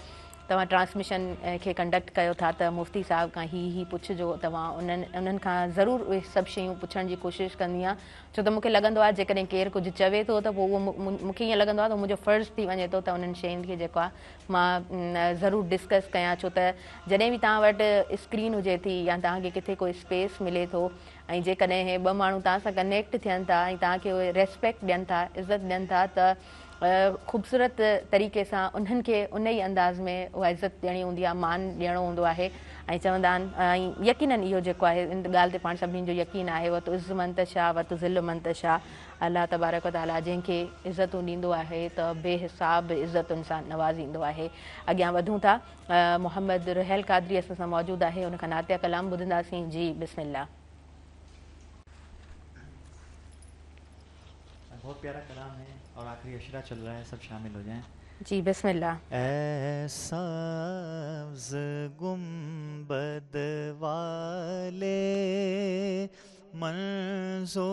तव्हां ट्रांसमिशन खे कंडक्ट कयो था त मुफ़्ती साहिब खां ही पुछिजो तव्हां उन्हनि खां ज़रूरु उहे सभु शयूं पुछण जी कोशिशि कंदी आहियां छो त मूंखे लॻंदो आहे जेकॾहिं केरु कुझु चवे थो त पोइ उहो मूंखे ईअं लॻंदो आहे त मुंहिंजो फ़र्ज़ु थी वञे थो त उन्हनि शयुनि खे जेको आहे मां ज़रूरु डिस्कस कयां छो त जॾहिं बि तव्हां वटि स्क्रीन हुजे थी या तव्हांखे किथे कोई स्पेस मिले थो ऐं जेकॾहिं हे 2 माण्हू तव्हां सां कनेक्ट थियनि था ऐं तव्हांखे उहे रेस्पेक्ट ॾियनि था इज़त ॾियनि था त ख़ूबसूरत तरीक़े सां उन्हनि खे उन ई अंदाज़ में उहा इज़त ॾियणी हूंदी आहे मान ॾियणो हूंदो आहे ऐं चवंदा आहिनि ऐं यकीननि इहो जेको आहे इन ॻाल्हि ते पाण सभिनीनि जो यकीन आहे वत इज़ मंतशा वत ज़िल मंतशा अलाह तबारक व ताला जंहिंखे इज़तूं ॾींदो आहे त बेहिसाब इज़तुनि सां नवाज़ींदो आहे। अॻियां वधूं था, मोहम्मद रुहैल क़ादरी असां सां मौजूदु आहे, उनखां नातिया कलाम ॿुधंदासीं। जी बिस्मिल्लाह। बहुत प्यारा कलाम है और आखिरी अशरा चल रहा है, सब शामिल हो जाएं। जी बिस्मिल्लाह। ऐसा गुंबद वाले मंजूर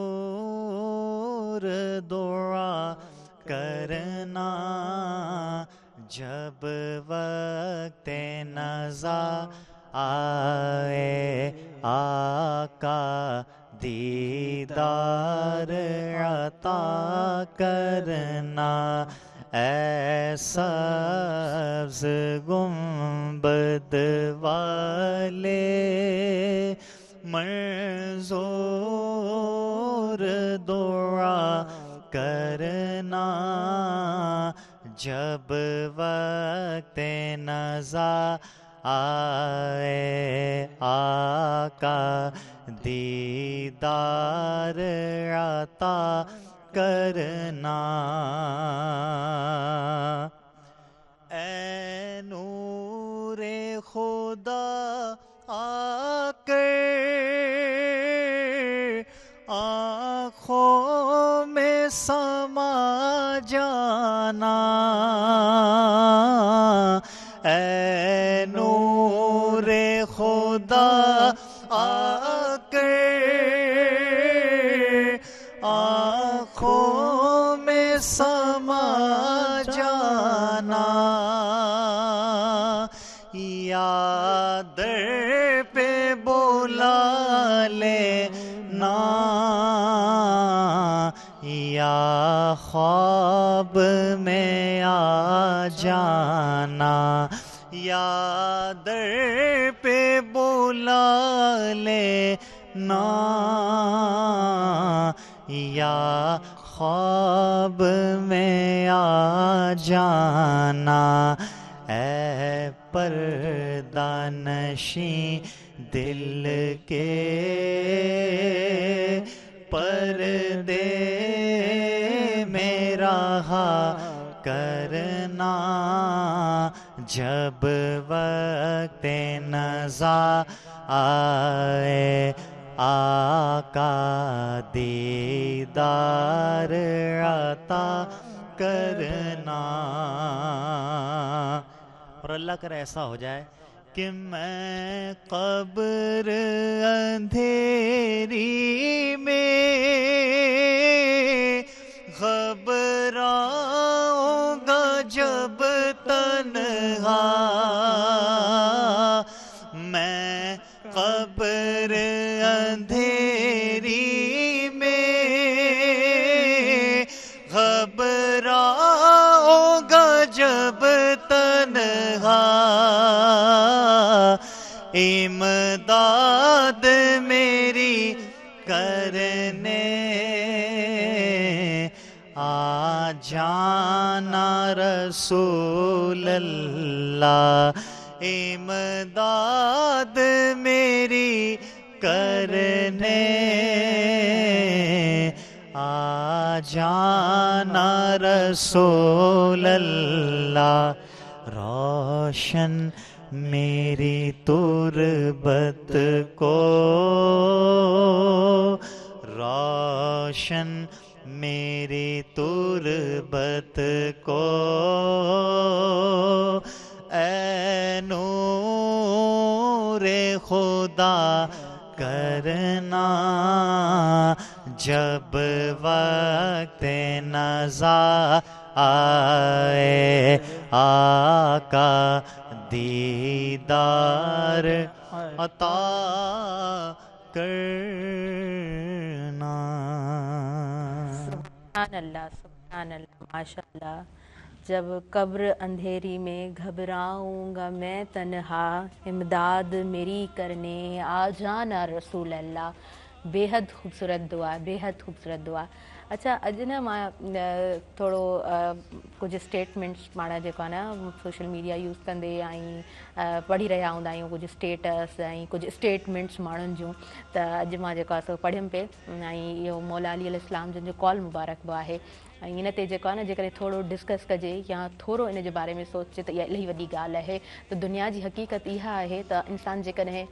दुआ करना जब वक्त नज़ा आए आका दीदार अता करना। ऐसा गुंबद वाले मंजूर दुआ करना जब वक्त नज़ा आए आका दीदार अता करना। ऐ नूरे खुदा आकर आँखों में समा जाना। ऐ नूरे खुदा आकर आँखों में समा जाना। याद पे बुला लेना या ख्वाब में आ जाना। याद पे बुला लेना या ख्वाब में आ जाना। ऐ पर्दा नशी दिल के पर्दे में रहा करना जब वक्त नज़ा आए आका दीदार अता करना। और अल्लाह करे ऐसा हो जाए कि मैं कब्र अंधेरी में घबराऊंगा जब तन्हा। मैं कब्र अंधेरी में घबराऊंगा जब तन्हा। इमदाद मेरी करने आ जाना रसूल अल्लाह। इमदाद मेरी करने आ जाना रसूल अल्लाह। रोशन मेरी तुरबत को रोशन मेरी तुरबत को ऐ नूरे खुदा करना जब वक्त नज़ा आए आका दीदार अता करना। सुभान अल्लाह माशाअल्लाह। जब कब्र अंधेरी में घबराऊंगा मैं तन्हा, इमदाद मेरी करने आ जाना रसूल अल्लाह। बेहद खूबसूरत दुआ, बेहद खूबसूरत दुआ। अच्छा अॼु न मां थोरो कुझु स्टेटमेंट्स पाण जेको आहे न सोशल मीडिया यूज़ कंदे ऐं पढ़ी रहिया हूंदा आहियूं कुझु स्टेटस ऐं कुझु स्टेटमेंट्स माण्हुनि जूं त अॼु मां जेको आहे सो पढ़ियमि पे ऐं इहो मौला अली इस्लाम जन जो कॉल मुबारक बि आहे ऐं इन ते जेको आहे न जेकॾहिं थोरो डिस्कस कजे या थोरो इन जे बारे में सोचे त इहा इलाही वॾी ॻाल्हि आहे त दुनिया जी हक़ीक़त इहा आहे त इंसानु जेकॾहिं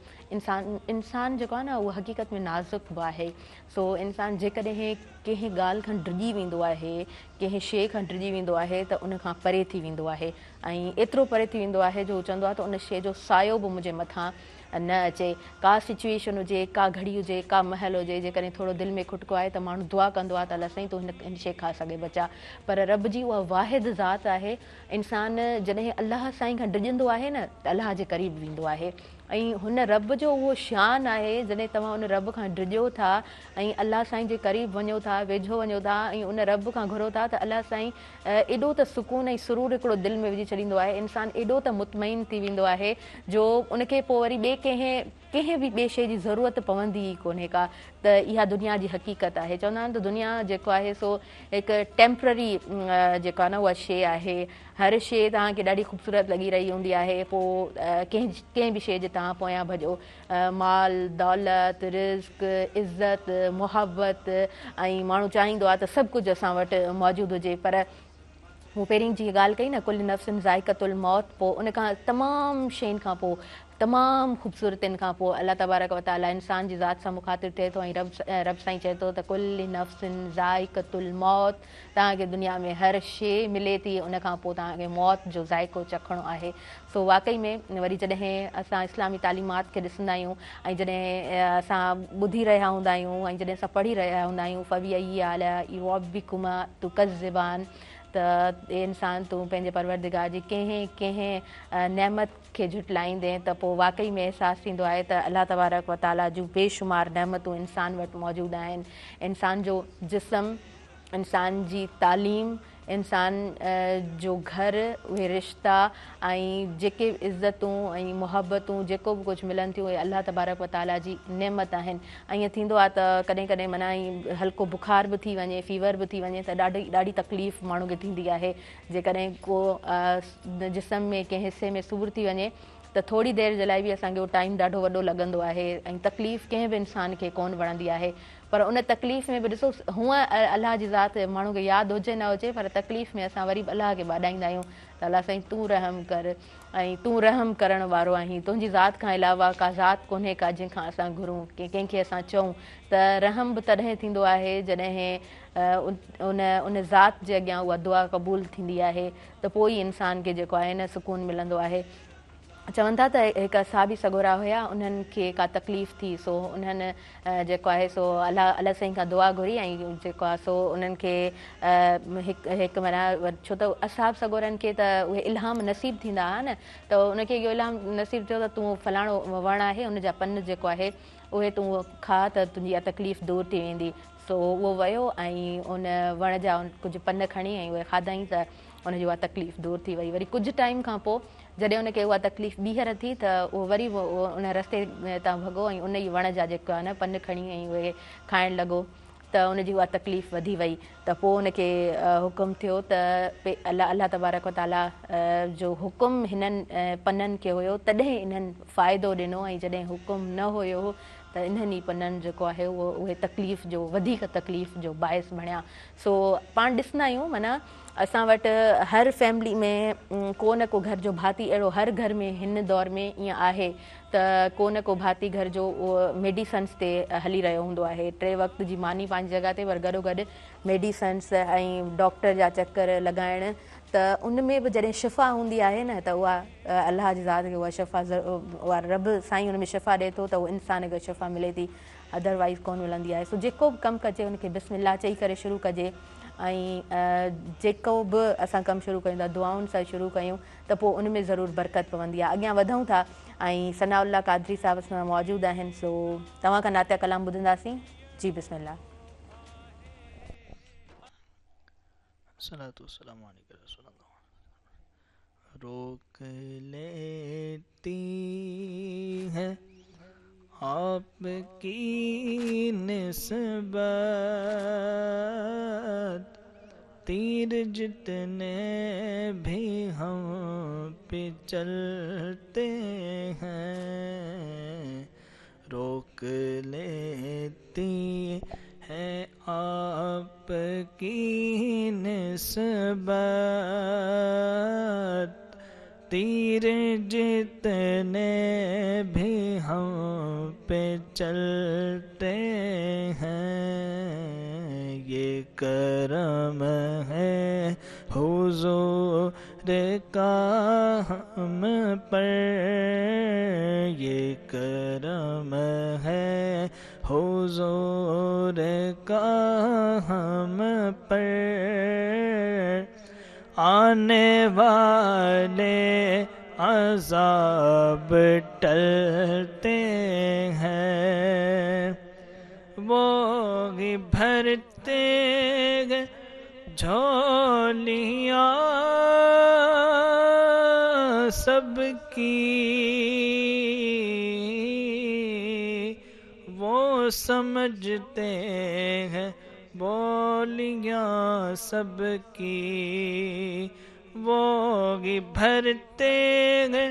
इंसानु जेको आहे न उहो हक़ीक़त में नाज़ुक बि आहे सो इंसानु जेकॾहिं कंहिं ॻाल्हि खां डिॼी वेंदो आहे कंहिं शइ खां डिॼी वेंदो आहे त उन खां परे थी वेंदो आहे ऐं एतिरो परे थी वेंदो आहे जो हू चवंदो आहे त उन शइ जो सायो बि मुंहिंजे मथां न अचे का सिचुएशन हुजे का घड़ी हुजे का महल हुजे जेकॾहिं थोरो दिलि में खुटको आहे त माण्हू दुआ कंदो आहे त अलाह साईं तूं हिन शइ खां सघे बचा पर रब जी उहा वाहिद ज़ात आहे इंसानु जॾहिं अलाह साईं खां डिॼंदो आहे न त अलाह जे क़रीब वेंदो आहे ऐं हुन रब जो उहो शान आहे जॾहिं तव्हां उन रब खां डिॼो था ऐं अलाह साईं जे क़रीब वञो था वेझो वञो था ऐं उन रब खां घुरो था त अलाह साईं एॾो त सुकून ऐं सुरूर हिकिड़ो दिलि में विझी छॾींदो आहे इंसानु एॾो त मुतमइन थी वेंदो आहे जो उनखे पोइ वरी ॿिए कंहिं बि ॿिए शइ जी ज़रूरत पवंदी ई कोन्हे का त इहा दुनिया जी हक़ीक़त आहे चवंदा आहिनि त दुनिया जेको आहे सो हिकु टेम्पररी जेको आहे न उहा शइ आहे हर शइ तव्हांखे ॾाढी ख़ूबसूरत लॻी रही हूंदी आहे पोइ कंहिं बि शइ जे तव्हां पोयां भॼो माल दौलत रिज़्क इज़त मुहबत ऐं माण्हू चाहींदो आहे त सभु कुझु असां वटि मौजूदु हुजे पर मूं पहिरीं जी ॻाल्हि कई न कुल नफ़्सिन ज़ाइक़तुल मौत पोइ उन खां तमामु शयुनि खां पोइ तमामु ख़ूबसूरतियुनि खां पोइ अलाह तबारक व ताला इंसान जी ज़ात सां मुखातिब थिए थो ऐं रब साईं चए थो त कुल नफ़्सिन ज़ाइक़तुल मौत तव्हांखे दुनिया में हर शइ मिले थी उन खां पोइ तव्हांखे मौत जो ज़ाइक़ो चखणो आहे सो वाक़ई में वरी जॾहिं असां इस्लामी तालीमात खे ॾिसंदा आहियूं ऐं जॾहिं असां ॿुधी रहिया हूंदा आहियूं ऐं जॾहिं असां पढ़ी रहिया हूंदा आहियूं फवी आई आला इरॉबिकुमा तुकज़िबान त इंसान तूं पंहिंजे परवरदिगार जी कंहिं नेमत खे झुटलाईंदे त पोइ वाक़ई में अहसासु थींदो आहे त अलाह तबारक व ताला जूं बेशुमार नेमतूं इंसान वटि मौजूदु आहिनि इंसान जो जिस्म इंसान जी तालीम इंसान जो घर उहे रिश्ता ऐं जेके इज़तूं ऐं मुहबतूं जेको बि कुझु मिलनि थियूं उहे अलाह तबारक व ताला जी नेमत आहिनि ऐं ईअं थींदो आहे त कॾहिं कॾहिं माना हल्को बुखार बि थी वञे फीवर बि थी वञे त ॾाढी तकलीफ़ माण्हू खे थींदी आहे जेकॾहिं को जिस्म में कंहिं हिसे में सूरु थी वञे त थोरी देरि जे लाइ बि असांखे उहो टाइम ॾाढो वॾो लॻंदो आहे ऐं तकलीफ़ कंहिं बि इंसान खे कोन वणंदी आहे पर उन तकलीफ़ में बि ॾिसो हूअं अलाह जी ज़ात माण्हू खे यादि हुजे न हुजे पर तकलीफ़ में असां वरी बि अलाह खे ॿाॾाईंदा आहियूं त अलाह साईं तूं रहम कर ऐं तूं रहम करण वारो आहीं तुंहिंजी ज़ात खां अलावा का ज़ात कोन्हे का जंहिंखां असां घुरूं कंहिंखे असां चऊं त रहम बि तॾहिं थींदो आहे जॾहिं उन ज़ात जे अॻियां उहा दुआ क़बूल थींदी आहे त पोइ ई इंसान खे जेको आहे न सुकून मिलंदो आहे चवनि था त हिकु साबी सगोरा हुया उन्हनि खे का तकलीफ़ थी सो उन्हनि जेको आहे सो अलाह साईं खां दुआ घुरी ऐं जेको आहे सो उन्हनि खे हिकु माना छो त असहाब सगोरनि खे त उहे इल्हाम नसीब थींदा हुआ न त उनखे इहो इल्हाम नसीब थियो त तूं फलाणो वणु आहे उनजा पन जेको आहे उहे तूं खा त तुंहिंजी इहा तकलीफ़ दूरि थी वेंदी सो उहो वियो ऐं उन वण जा कुझु पन खणी ऐं उहे खाधई त उनजी उहा तकलीफ़ दूरि थी वई वरी कुझु टाइम खां पोइ जॾहिं उनखे उहा तकलीफ़ ॿीहर थी त उहो वरी उन रस्ते तां भॻो ऐं उन ई वण जा जेका आहे न पन खणी ऐं उहे खाइणु लॻो त उनजी उहा तकलीफ़ वधी वई त पोइ उनखे हुकुम थियो त अलाह तबारक ताला जो हुकुम हिननि पननि खे हुयो तॾहिं इन्हनि फ़ाइदो ॾिनो ऐं जॾहिं हुकुम न हुयो त इन्हनि ई पननि जेको आहे उहे तकलीफ़ जो वधीक तकलीफ़ जो बाहिस बणिया सो पाण ॾिसंदा आहियूं माना असां वटि हर फैमिली में को न को घर जो भाती अहिड़ो हर घर में हिन दौर में ईअं आहे त को न को भाती घर जो उहो मेडिसन्स ते हली रहियो हूंदो आहे 3 वक़्त जी मानी पंहिंजी जॻह ते पर गॾोगॾु मेडिसन्स ऐं डॉक्टर जा चकर लॻाइण त उन में बि जॾहिं शिफ़ा हूंदी आहे न त उहा अलाह जी ज़ात खे उहा शिफ़ा उहा रब साईं हुन में शिफ़ा ॾिए थो त उहो इंसान खे शिफ़ा मिले थी अदरवाइज़ कोन मिलंदी आहे सो जेको बि कमु कजे उनखे बिस्मिल्लाह चई करे शुरू कजे ऐं जेको बि असां कमु शुरू कयूं था दुआउनि सां शुरू कयूं त पोइ उन में ज़रूरु बरकत पवंदी आहे अॻियां वधूं था ऐं सनाउल्ला कादरी साहिब असां मौजूदु आहिनि सो तव्हां खां नातिया कलाम ॿुधंदासीं जी बिस्मिल्लाह रोक लेती है آپ کی نسبت تیر جتنے بھی ہم پہ چلتے ہیں روک لیتی ہے آپ کی نسبت تیر جتنے بھی ہم پہ چلتے ہیں یہ کرم ہے حضور کا ہم پر یہ کرم ہے حضور کا ہم پر آنے والے عذاب ٹلتے ہیں وہ ہی بھرتے گئے جھولیاں سب کی وہ سمجھتے ہیں بولیاں سب کی وہ ہی بھرتے گئے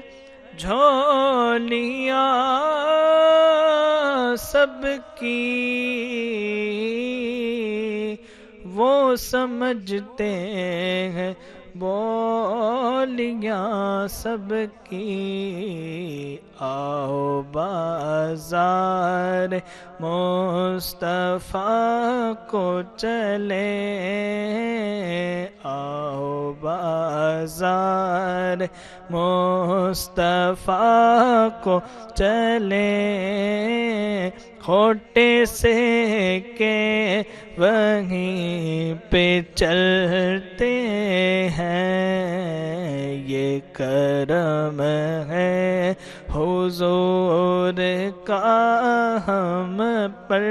جھولیاں سب کی وہ سمجھتے ہیں بولیاں سب کی آؤ بازار مصطفیٰ کو چلے آؤ بازار مصطفیٰ کو چلے کھوٹے سے کے وہیں پہ چلتے ہیں یہ کرم ہے حضور کا ہم پر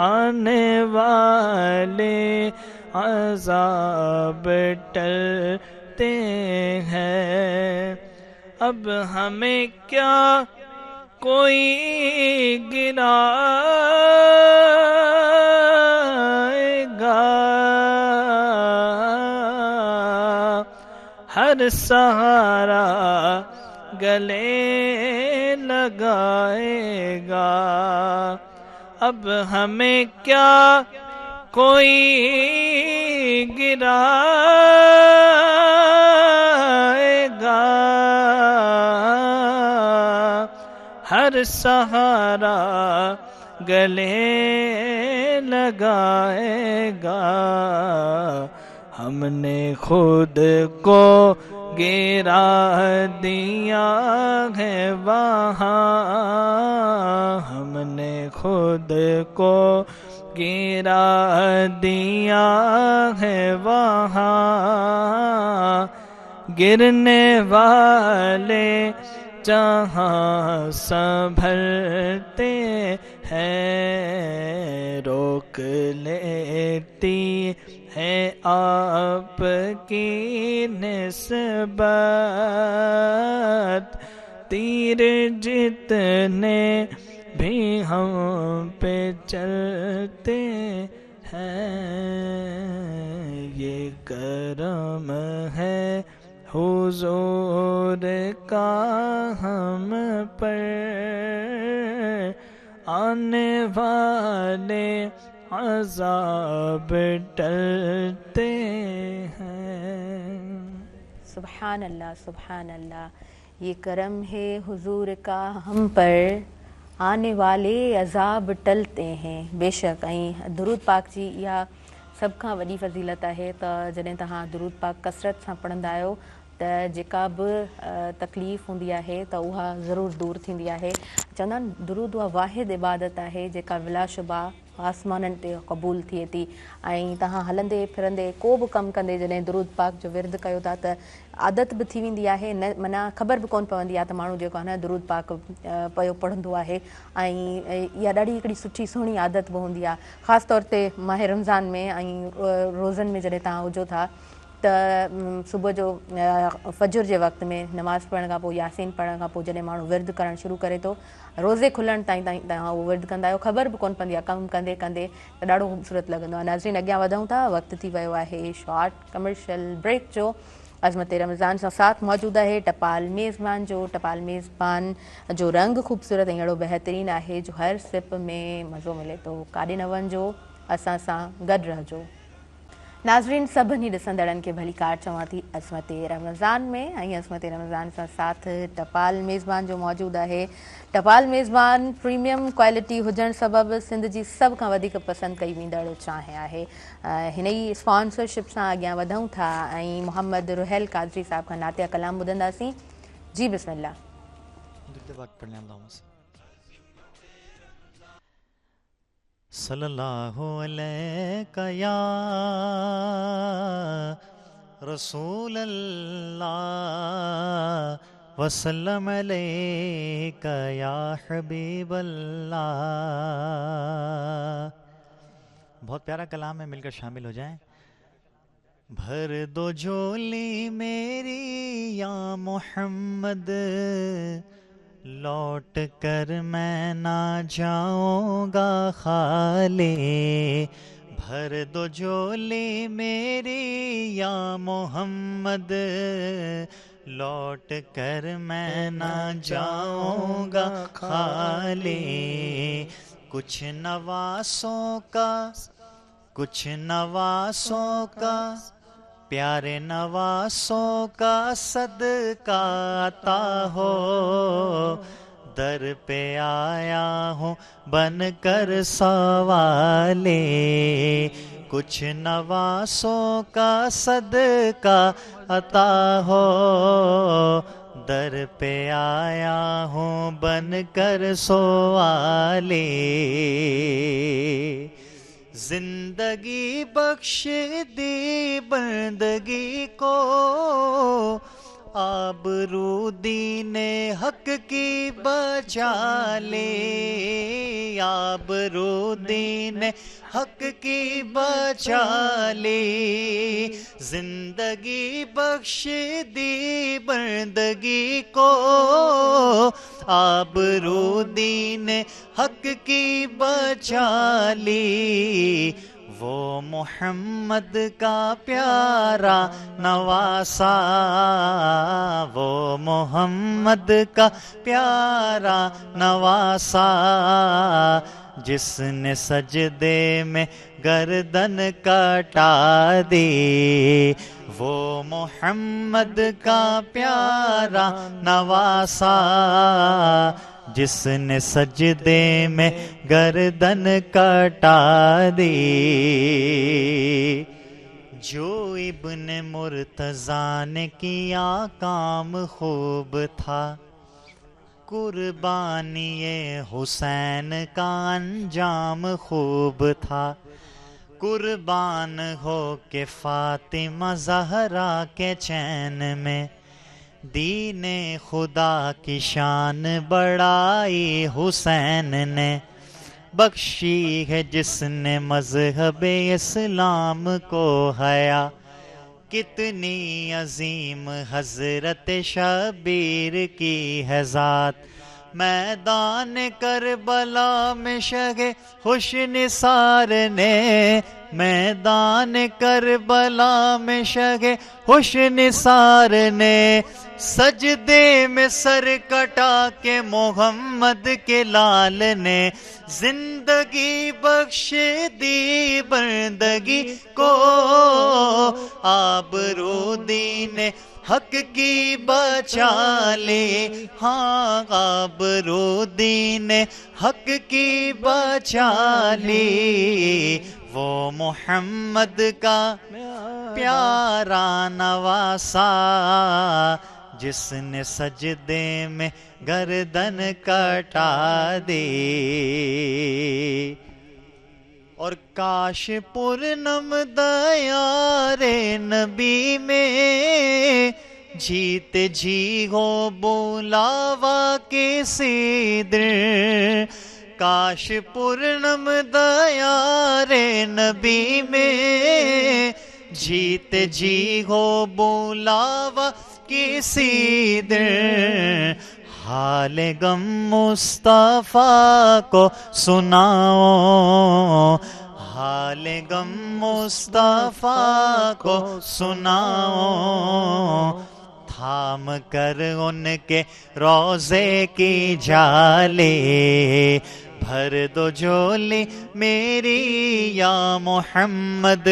آنے والے عذاب ٹلتے ہیں اب ہمیں کیا کوئی گرائے گا ہر سہارا گلے لگائے گا اب ہمیں کیا کوئی گرائے گا ہر سہارا گلے لگائے گا ہم نے خود کو گرا دیا ہے وہاں ہم نے خود کو گرا دیا ہے وہاں گرنے والے جہاں سنبھلتے ہیں روک لیتی ہے آپ کی نسبت تیر جتنے بھی ہم پہ چلتے ہیں یہ کرم ہے حضور کا ہم پر آنے والے عذاب ٹلتے ہیں سبحان اللہ سبحان اللہ یہ کرم ہے حضور کا ہم پر آنے والے عذاب ٹلتے ہیں بے شک ऐं درود پاک جی इहा सभ खां वॾी फ़ज़ीलत आहे त जॾहिं तव्हां दुरूद पाक कसरत सां पढ़ंदा आहियो त जेका बि तकलीफ़ हूंदी आहे त उहा ज़रूरु दूरि थींदी आहे चवंदा आहिनि दुरूद उहा वाहिद इबादत आहे जेका बिलाशुबा आसमाननि ते क़बूल थिए थी ऐं तव्हां हलंदे फिरंदे को बि कमु कंदे जॾहिं दुरूद पाक जो विर्द कयो था त आदत बि थी वेंदी आहे न माना ख़बर बि कोन पवंदी आहे त माण्हू जेको आहे न दुरूद पाक पियो पढ़ंदो आहे ऐं इहा ॾाढी हिकिड़ी सुठी सुहिणी आदत बि हूंदी आहे ख़ासि तौर ते माह रमज़ान में ऐं रोज़नि में जॾहिं तव्हां हुजो था त त सुबुह जो फजर जे वक़्त में नमाज़ पढ़ण खां पोइ यासीन पढ़ण खां पोइ जॾहिं माण्हू विर्द करणु शुरू करे थो रोज़े खुलण ताईं तव्हां उहो विर्द कंदा आहियो, ख़बर बि कोन पवंदी आहे कमु कंदे कंदे, त ॾाढो ख़ूबसूरत लॻंदो आहे। नाज़रीन अॻियां वधूं था, वक़्तु थी वियो आहे शॉर्ट कमर्शियल ब्रेक जो। अज़मत रमज़ान सां साथ मौजूदु आहे टपाल मेज़बान जो। टपाल मेज़बान जो रंग ख़ूबसूरत ऐं अहिड़ो बहितरीनु आहे जो हर सिप में मज़ो मिले थो। काॾे न वञिजो, असां सां गॾु रहिजो। नाज़रीन सभिनी ॾिसंदड़नि खे भली कार चवां थी अज़मत रमज़ान में, ऐं अज़मत रमज़ान सां साथ टपाल मेज़बान जो मौजूदु आहे। टपाल मेज़बान प्रीमियम क्वालिटी हुजण सबबि सिंध जी सभ खां वधीक पसंदि कई वेंदड़ चांहि आहे। हिन ई स्पॉन्सरशिप सां अॻियां वधूं था ऐं मोहम्मद रुहैल कादरी साहिब खां नातिया कलाम ॿुधंदासीं। जी बिस्मिल्लाह। सल्लल्लाहु अलैका या रसूल अल्लाह वसल्लम अलैका या हबीब अल्लाह। बहुत प्यारा कलाम है, मिलकर शामिल हो जाएं। भर दो झोली मेरी या मोहम्मद, लौट कर मैं ना जाऊंगा खाली। भर दो झोली मेरी या मोहम्मद, लौट कर मैं ना जाऊंगा खाली। कुछ नवासों का प्यारे नवासों का सदका आता हो। दर पे आया हूँ बन कर सवाले। कुछ नवासों का सदका अता हो। दर पे आया हूँ बन कर सवाले। जिंदगी बख्श दी बंदगी को, आबरू दीने हक की बचा ले। आबरू दीने हक की बचा ले। जिंदगी बख्श दी बंदगी को, आबरू दीने हक की बचा ली। वो मोहम्मद का प्यारा नवासा, वो मोहम्मद का प्यारा नवासा, जिसने सजदे में गर्दन कटा दी। वो मोहम्मद का प्यारा नवासा, जिसने सजदे में गर्दन कटा दी। जो इब्न मुर्तज़ा ने किया काम खूब था, कुर्बानी हुसैन का अंजाम खूब था। कुर्बान हो के फातिमा ज़हरा के चैन में, दीने खुदा की शान बढ़ाई हुसैन ने। बख्शी है जिसने मज़हब इस्लाम को हया, कितनी अजीम हज़रत शबीर की है ज़ात। मैदान करबला में शगे खुशनिसार ने, मैदान करबला में शगे खुशनिसार ने, सजदे में सर कटा के मोहम्मद के लाल ने। जिंदगी बख्श दी बंदगी को, आबरू दीने हक की बचा ले। हाँ आबरू दीने हक की बचा ले। वो मोहम्मद का प्यारा नवासा, जिसने सजदे में गर्दन कटा दी। और काश पूर्णम दयारे नबी में, जीते जी हो बुलावा के सिदर। काश पूर्णम दयारे नबी में, جیتے جی ہو بلاوا کسی دن، حال غم مصطفیٰ کو سناؤ، حال غم مصطفیٰ کو سناؤ، تھام کر ان کے روضے کی جالے، بھر دو جھولی میری یا محمد،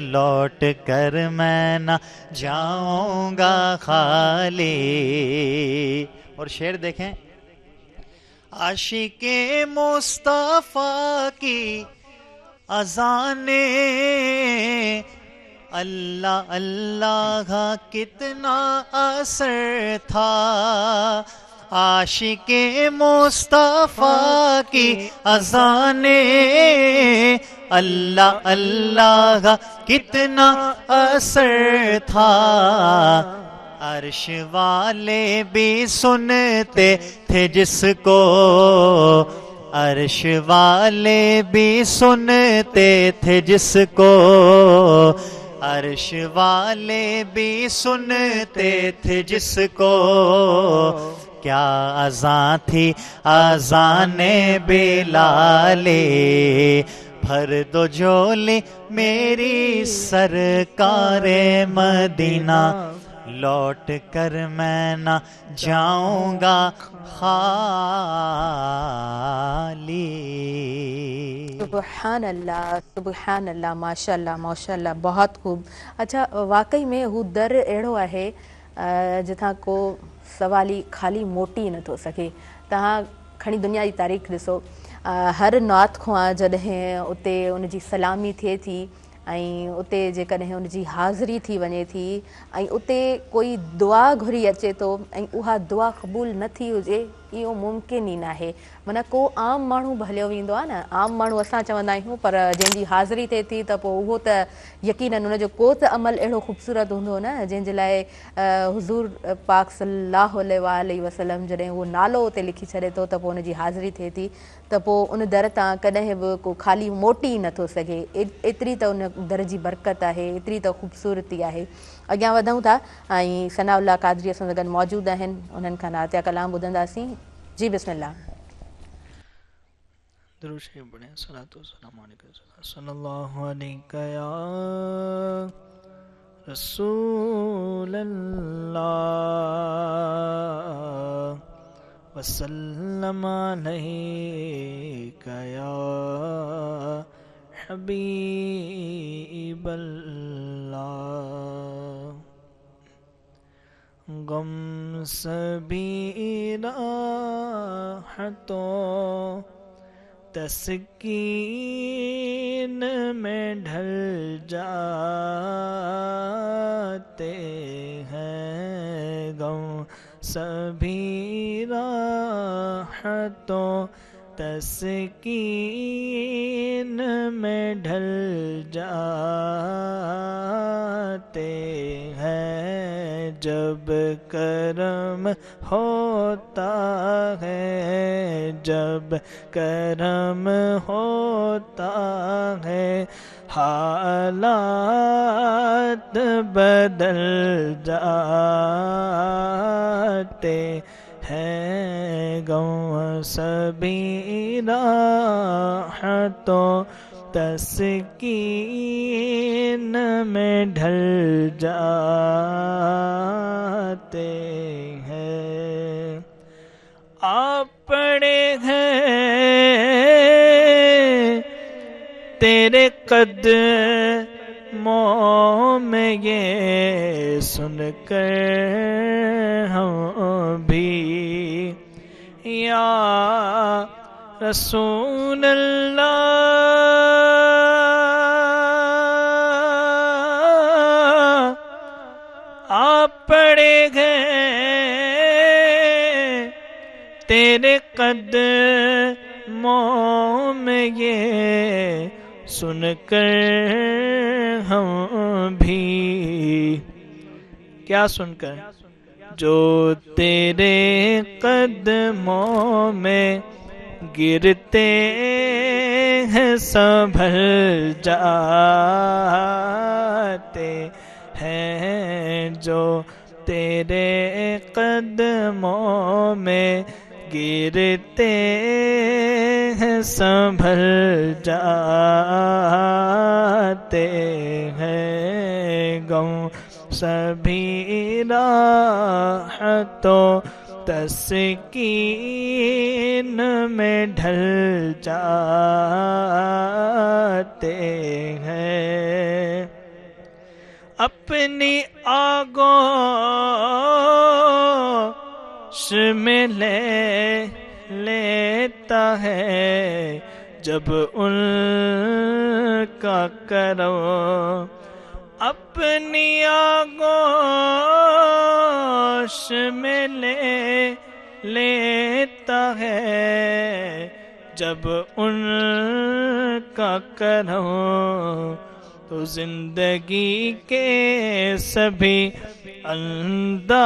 لوٹ کر میں نہ جاؤں گا خالی۔ اور شعر دیکھیں، عاشق مصطفیٰ کی اذانیں اللہ اللہ کا کتنا اثر تھا، عاشق مصطفیٰ کی اذانیں اللہ اللہ کا کتنا اثر تھا، عرش والے بھی سنتے تھے جس کو، عرش والے بھی سنتے تھے جس کو، عرش والے بھی سنتے تھے جس کو، کیا اذان تھی اذان بلال، بھر دو جھولی میری سرکار مدینہ، لوٹ کر میں نہ جاؤں گا خالی۔ سبحان اللہ سبحان اللہ، ماشاء اللہ ماشاء اللہ، بہت خوب۔ اچھا، واقعی میں ہو در اڑو ہے جتھاں کو سوالی خالی موٹی نہ تھو سکے۔ تہاں کھنی دنیا کی تاریخ ॾिसो، ہر نعت کھواں جڏहिं اتے ان جی سلامی تھے تھی، اتے جیکॾहिं ان جی حاضری تھی ونے تھی، اتے کوئی دعا گھری اچے تو اُہا دعا قبول نہ تھی ہوجے، یہ ممکن ہی نہ ہے۔ منا کو عام مانو بھلیو ویندو ہے نا، عام مانو اساں چوندا آहियूं، پر جن جی حاضری تے تھی تو وہ تو یقیناً ان جو کو تو عمل اڑو خوبصورت ہوندو نا، جن جے لائے حضور پاک صلی اللہ علیہ وسلم جڏहिं وہ نالو تے لکھی چھڑے تو ان جی حاضری تھے تھی، تو ان در تاں کڏहिं بھی کو خالی موٹی نہ تھو سگے، ایتری تو ان در جی برکت ہے، ایتری تو خوبصورتی ہے۔ اگیاں وڌوں تھا، ثناء اللہ قادری اساں سان گॾु موجود آہن، انہن کھان عطیہ کلام ॿुधंदासीं۔ جی بسم اللہ۔ درود شریف پڑھیں، صلاۃ و سلام علیکم صلی اللہ علیہ یا رسول اللہ، وسلم علیک یا حبیب اللہ، غم سبھی راحتوں تسکین میں ڈھل جاتے ہیں، غم سبھی راحتوں تسکین میں ڈھل جاتے ہیں، جب کرم ہوتا ہے، جب کرم ہوتا ہے، حالات بدل جاتے ہیں، غم سبھی راحتوں تسکین میں ڈھل جاتے ہیں، آپ پڑے ہیں تیرے قدموں میں، یہ سن کر ہم بھی یا رسول اللہ آپ پڑے گئے تیرے قدموں میں، یہ سن کر ہم بھی، کیا سن کر؟ جو تیرے قدموں میں گرتے ہیں سنبھل جاتے ہیں جو تیرے قدموں میں گرتے ہیں سنبھل جاتے ہیں غم سبھی راحتوں تسکین میں ڈھل جاتے ہیں اپنی آغوش میں لیتا ہے جب ان کا کرم اپنی آغوش میں لیتا ہے جب ان کا کرم تو زندگی کے سبھی انداز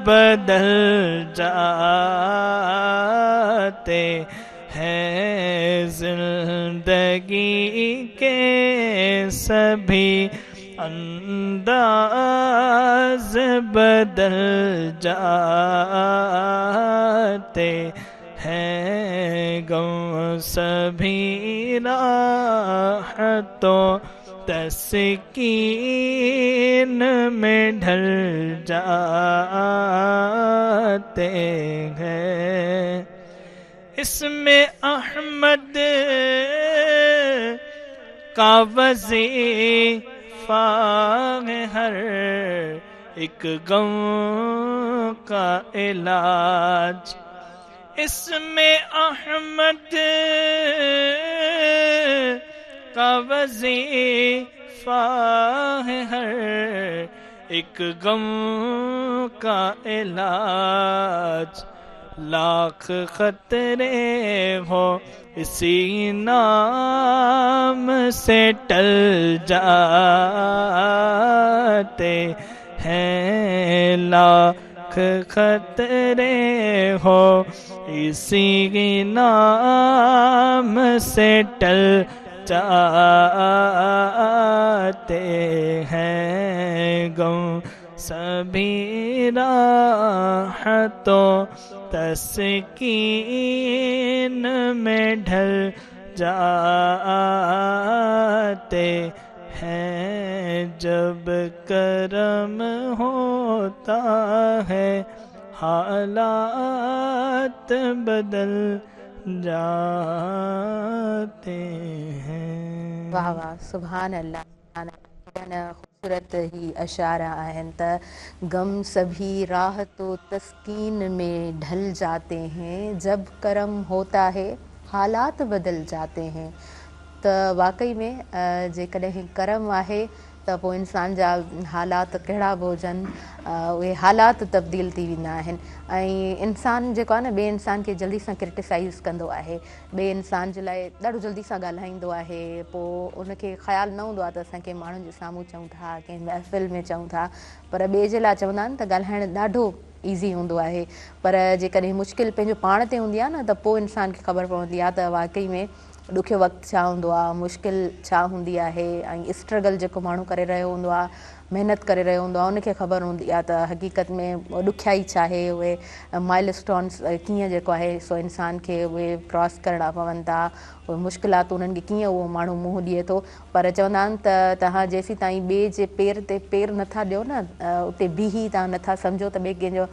بدل جاتے ہیں زندگی کے سبھی انداز بدل جاتے ہیں غم سبھی راحتوں تسکین میں ڈھل جاتے ہیں اس میں احمد کا وظیفہ ہے ہر ایک غم کا علاج اس میں احمد کا وظیفہ ہے ہر ایک غم کا علاج لاکھ خطرے ہو اسی نام سے ٹل جاتے ہیں لاکھ خطرے ہو اسی نام سے ٹل جاتے ہیں غم سبھی راحتوں تسکین میں ڈھل جاتے ہیں جب کرم ہوتا ہے حالات بدل جاتے ہیں واہ واہ سبحان اللہ خوبصورت ہی اشعار آہن تا غم سبھی راحت و تسکین میں ڈھل جاتے ہیں جب کرم ہوتا ہے حالات بدل جاتے ہیں تو واقعی میں जेकॾहिं करम आहे त पोइ इंसान जा हालात कहिड़ा बि हुजनि उहे हालात तब्दील थी वेंदा आहिनि ऐं इंसान जेको आहे न ॿिए इंसान खे जल्दी सां क्रिटिसाइज़ कंदो आहे ॿिए इंसान जे लाइ ॾाढो जल्दी सां ॻाल्हाईंदो आहे पोइ उनखे ख़्यालु न हूंदो आहे त असां कंहिं माण्हुनि जे साम्हूं चऊं था कंहिं महफ़िल में चऊं था पर ॿिए जे लाइ चवंदा आहिनि त ॻाल्हाइणु ॾाढो ईज़ी हूंदो आहे पर जेकॾहिं मुश्किल पंहिंजो पाण ते हूंदी आहे न त पोइ इंसान खे ख़बर पवंदी आहे त वाक़ई में ॾुखियो वक़्तु छा हूंदो आहे मुश्किल छा हूंदी आहे ऐं स्ट्रगल जेको माण्हू करे रहियो हूंदो आहे महिनत करे रहियो हूंदो आहे उनखे ख़बर हूंदी आहे त हक़ीक़त में ॾुखियाई छा आहे उहे माइलस्टोन्स कीअं जेको आहे सो इंसान खे उहे क्रॉस करणा पवनि था उहे मुश्किलात उन्हनि खे कीअं उहो माण्हू मुंहुं ॾिए थो पर चवंदा आहिनि त तव्हां जेसीं ताईं ॿिए जे पेर ते पेर नथा ॾियो न उते बीही तव्हां नथा सम्झो त ॿिए कंहिंजो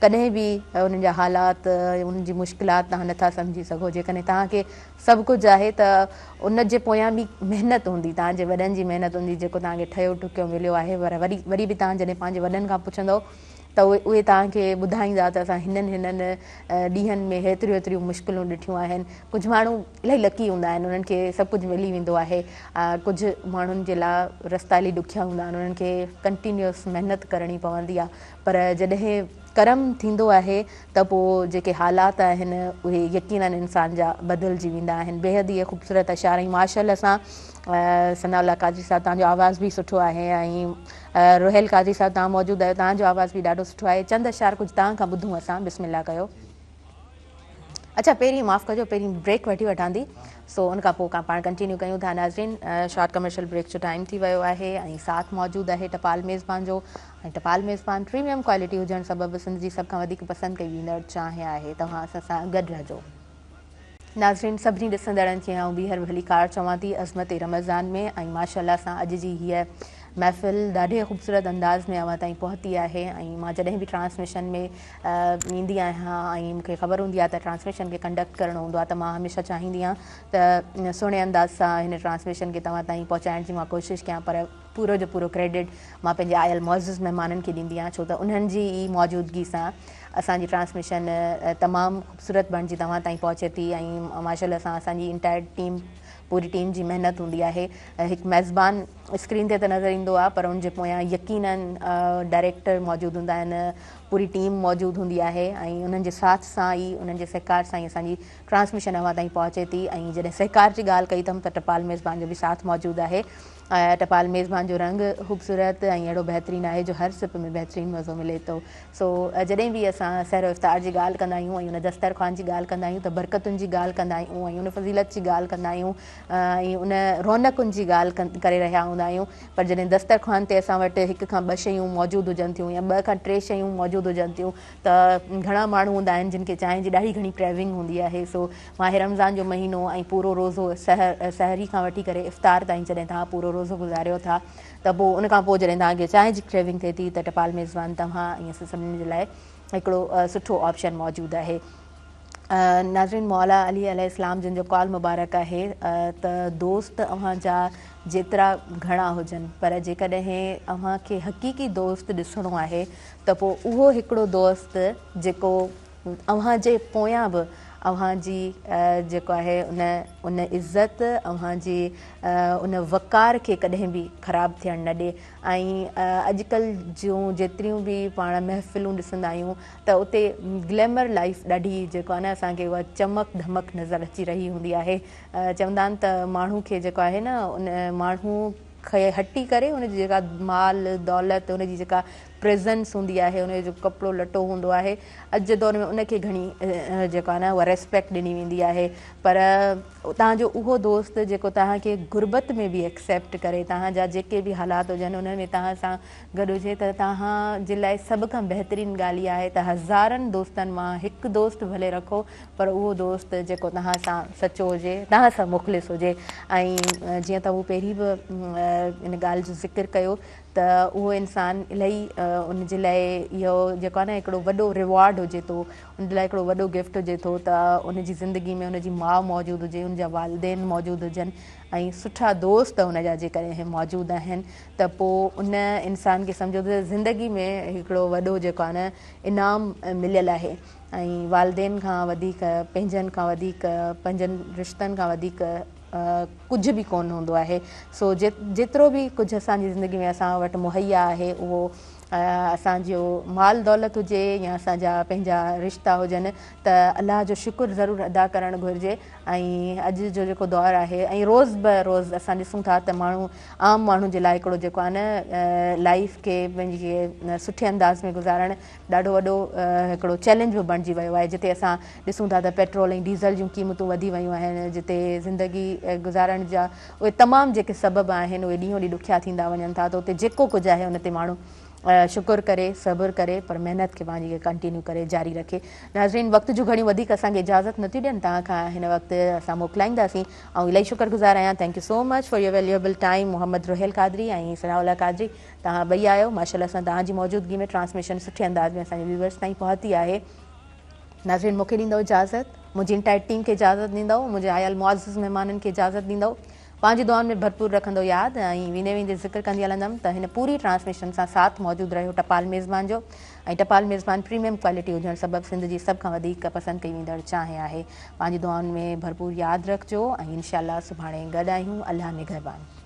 कॾहिं बि उन्हनि जा हालात उन्हनि जी मुश्किलात तव्हां नथा सम्झी सघो जेकॾहिं तव्हांखे सभु कुझु आहे त उन जे पोयां बि महिनत हूंदी तव्हांजे वॾनि जी महिनत हूंदी जेको तव्हांखे ठहियो ठुकियो मिलियो आहे पर वरी बि तव्हां जॾहिं पंहिंजे वॾनि खां पुछंदव त उहे तव्हांखे ॿुधाईंदा त असां हिननि ॾींहंनि में हेतिरियूं मुश्किलूं ॾिठियूं आहिनि कुझु माण्हू इलाही लकी हूंदा आहिनि उन्हनि खे सभु कुझु मिली वेंदो आहे कुझु माण्हुनि जे लाइ रस्ता इलाही ॾुखिया हूंदा आहिनि उन्हनि खे कंटिन्यूअस महिनत करणी पवंदी आहे पर जॾहिं करम थींदो आहे त पोइ जेके हालात आहिनि उहे यकीनन इंसान जा बदिलजी वेंदा आहिनि बेहद इहे ख़ूबसूरत अशार ऐं माशाअल्लाह सां सनाउल्लाह कादरी साहिबु तव्हांजो आवाज़ बि सुठो आहे ऐं रोहेल कादरी साहिबु तव्हां मौजूदु आहियो तव्हांजो आवाज़ बि ॾाढो सुठो आहे चंद अशार कुझु तव्हां खां ॿुधूं असां बिस्मिल्लाह कयो अच्छा पहिरीं माफ़ु कजो, पहिरीं ब्रेक वठी वठां थी, सो उन खां पोइ पाण कंटिन्यू कयूं था। नाज़रीन, शॉर्ट कमर्शियल ब्रेक जो टाइम थी वियो आहे ऐं साथ मौजूदु आहे टपाल मेज़बान जो, ऐं टपाल मेज़बान प्रीमियम क्वालिटी हुजणु सबबु सिंध जी सभ खां वधीक पसंदि कई वेंदड़ चांहि आहे। तव्हां असां सां गॾु रहजो। नाज़रीन, सभिनी ॾिसंदड़नि खे आउं ॿीहर भली कार चवां थी अज़मत रमज़ान में, ऐं माशाअल्लाह सां अॼु जी हीअ महफ़िल ॾाढे ख़ूबसूरत अंदाज़ में अवां ताईं पहुती आहे। ऐं मां जॾहिं बि ट्रांसमिशन में ईंदी आहियां ऐं मूंखे ख़बर हूंदी आहे त ट्रांसमिशन खे कंडक्ट करिणो हूंदो आहे, त मां हमेशह चाहींदी आहियां त सुहिणे अंदाज़ सां हिन ट्रांसमिशन खे तव्हां ताईं पहुचाइण जी मां कोशिशि कयां, पर पूरो जो पूरो क्रेडिट मां पंहिंजे आयल मुअज़्ज़िज़ महिमाननि खे ॾींदी आहियां, छो त उन्हनि जी ई मौजूदगी सां असांजी ट्रांसमिशन तमामु ख़ूबसूरत बणिजी तव्हां ताईं पहुचे थी। ऐं माशाअल्लाह सां असांजी इंटायर टीम, पूरी टीम जी महिनत हूंदी आहे। हिकु मेज़बान स्क्रीन ते त नज़र ईंदो आहे, पर उनजे पोयां यकीनन डायरेक्टर मौजूदु हूंदा आहिनि, पूरी टीम मौजूदु हूंदी आहे, ऐं उन्हनि जे साथ सां ई, उन्हनि जे सहकार सां ई असांजी ट्रांसमिशन अवां ताईं पहुचे थी। ऐं जॾहिं सहकार जी ॻाल्हि कई अथमि त टपाल मेज़बान जो बि साथ मौजूदु आहे। टपाल मेज़बान जो रंग ख़ूबसूरत ऐं अहिड़ो बहितरीनु आहे जो हर सिप में बहितरीनु मज़ो मिले थो। सो जॾहिं बि असां सहर इफ़्तार जी ॻाल्हि कंदा आहियूं ऐं उन दस्तरख़्वान जी ॻाल्हि कंदा आहियूं त बरकतुनि जी ॻाल्हि कंदा आहियूं ऐं उन फज़ीलत जी ॻाल्हि कंदा आहियूं ऐं उन रौनकुनि जी ॻाल्हि करे रहिया हूंदा आहियूं। पर जॾहिं दस्तरख़्वान ते असां वटि हिकु खां ॿ शयूं मौजूदु हुजनि थियूं या ॿ खां टे शयूं मौजूदु हुजनि थियूं त घणा माण्हू हूंदा आहिनि जिन खे चांहि जी ॾाढी घणी क्रेविंग हूंदी आहे। सो माहे रमज़ान जो महीनो ऐं पूरो रोज़ो सहरी खां वठी करे इफ़्तार ताईं जॾहिं तव्हां पूरो रोज़ो गुज़ारियो था त पोइ उन खां पोइ जॾहिं तव्हांखे चांहि जी क्रेविंग थिए थी त टपाल मेज़बान तव्हां ऐं असां सभिनी जे लाइ हिकिड़ो सुठो ऑप्शन मौजूदु आहे। नाज़रीन, मौला अली अलैहिस्सलाम जिन जो कॉल मुबारक आहे त दोस्त अव्हांजा जेतिरा घणा हुजनि, पर जेकॾहिं अव्हांखे हक़ीक़ी दोस्त ॾिसणो आहे त पोइ उहो हिकिड़ो दोस्त जेको अव्हांजे पोयां बि अव्हांजी जेको आहे उन इज़त, अव्हांजी उन वक़ार खे कॾहिं बि ख़राबु थियणु न ॾिए। ऐं अॼुकल्ह जूं जेतिरियूं बि पाण महफ़िलूं ॾिसंदा आहियूं त उते ग्लैमर लाइफ ॾाढी जेको आहे न असांखे उहा चमक धमक नज़र अची रही हूंदी आहे। चवंदा आहिनि त माण्हू खे जेको आहे न उन माण्हू हटी करे उनजी जेका माल दौलत, उनजी जेका प्रेज़ेंस हूंदी आहे, उनजो जो कपिड़ो लटो हूंदो आहे, अॼु जे दौर में उनखे घणी जेको आहे न उहा रेस्पेक्ट ॾिनी वेंदी आहे। पर तव्हांजो उहो दोस्त जेको तव्हांखे गुरबत में बि एक्सेप्ट करे, तव्हांजा जेके बि हालात हुजनि उन में तव्हां सां गॾु हुजे, त तव्हांजे लाइ सभ खां बहितरीनु ॻाल्हि इहा आहे त हज़ारनि दोस्तनि मां हिकु दोस्त भले रखो, पर उहो दोस्त जेको तव्हां सां सचो हुजे, तव्हां सां मुख़लिस हुजे। ऐं जीअं त उहो पहिरीं बि इन ॻाल्हि जो ज़िक्र कयो त उहो इंसानु इलाही उनजे लाइ इहो जेको आहे न हिकिड़ो वॾो रिवॉर्ड हुजे थो, उन लाइ हिकिड़ो वॾो गिफ्ट हुजे थो त उनजी ज़िंदगी में उनजी माउ मौजूदु हुजे, उनजा वालिदेन मौजूदु हुजनि ऐं सुठा दोस्त उनजा जेकॾहिं मौजूदु आहिनि त पोइ उन इंसान खे सम्झो त ज़िंदगी में हिकिड़ो वॾो जेको आहे न इनाम मिलियल आहे। ऐं वालिदेन खां वधीक, पंहिंजनि खां वधीक, पंहिंजनि रिश्तनि खां वधीक कुझु बि कोन हूंदो आहे। सो जेतिरो बि कुझु असांजी ज़िंदगी में असां वटि मुहैया आहे, उहो असांजो माल दौलत हुजे या असांजा पंहिंजा रिश्ता हुजनि, त अलाह जो शुक्र ज़रूरु अदा करणु घुरिजे। ऐं अॼु जो जेको दौरु आहे ऐं रोज़ ब रोज़ असां ॾिसूं था त माण्हू, आम माण्हू जे लाइ हिकिड़ो जेको आहे न लाइफ खे पंहिंजी सुठे अंदाज़ में गुज़ारणु ॾाढो वॾो हिकिड़ो चैलेंज बि बणिजी वियो आहे, जिते असां ॾिसूं था त पेट्रोल ऐं डीज़ल जूं क़ीमतूं वधी वियूं आहिनि, जिते ज़िंदगी गुज़ारण जा उहे तमामु जेके सबब आहिनि उहे ॾींहों ॾींहुं ॾुखिया थींदा वञनि था। त उते जेको कुझु आहे उन ते माण्हू शुकुर करे, सब्र करे, पर महिनत खे पंहिंजी कंटिन्यू करे जारी रखे। नाज़रीन, वक़्त जूं घणी वधीक असांखे इजाज़त नथियूं ॾियनि, तव्हां खां हिन वक़्तु असां मोकिलाईंदासीं। ऐं इलाही शुक्रगुज़ार आहियां, thank you so much for your valuable time. Mohammad Ruhail Qadri ऐं सनाउल्ला कादरी, तव्हां ॿई आहियो। माशाअल्लाह सां तव्हांजी मौजूदगी में ट्रांसमिशन सुठे अंदाज़ में असांजे व्यूवर्स ताईं पहुती आहे। नाज़रीन, मूंखे ॾींदव इजाज़त, मुंहिंजी इंटायर टीम खे इजाज़त ॾींदव, मुंहिंजे आयल मुअज़्ज़िज़ महिमाननि खे इजाज़त ॾींदव, पंहिंजी दुआनि में भरपूर रखंदो यादि। ऐं वेंदे वेंदे ज़िक्र कंदी हलंदमि त हिन पूरी ट्रांसमिशन सां साथ मौजूदु रहियो टपाल मेज़बान जो। ऐं टपाल मेज़बान प्रीमियम क्वालिटी हुजणु सबबु सिंध जी सभ खां वधीक पसंदि कई वेंदड़ चांहि आहे। पंहिंजी दुआनि में भरपूर यादि रखिजो ऐं इंशाअल्लाह सुभाणे गॾु आहियूं। अल्लाह निगहबान।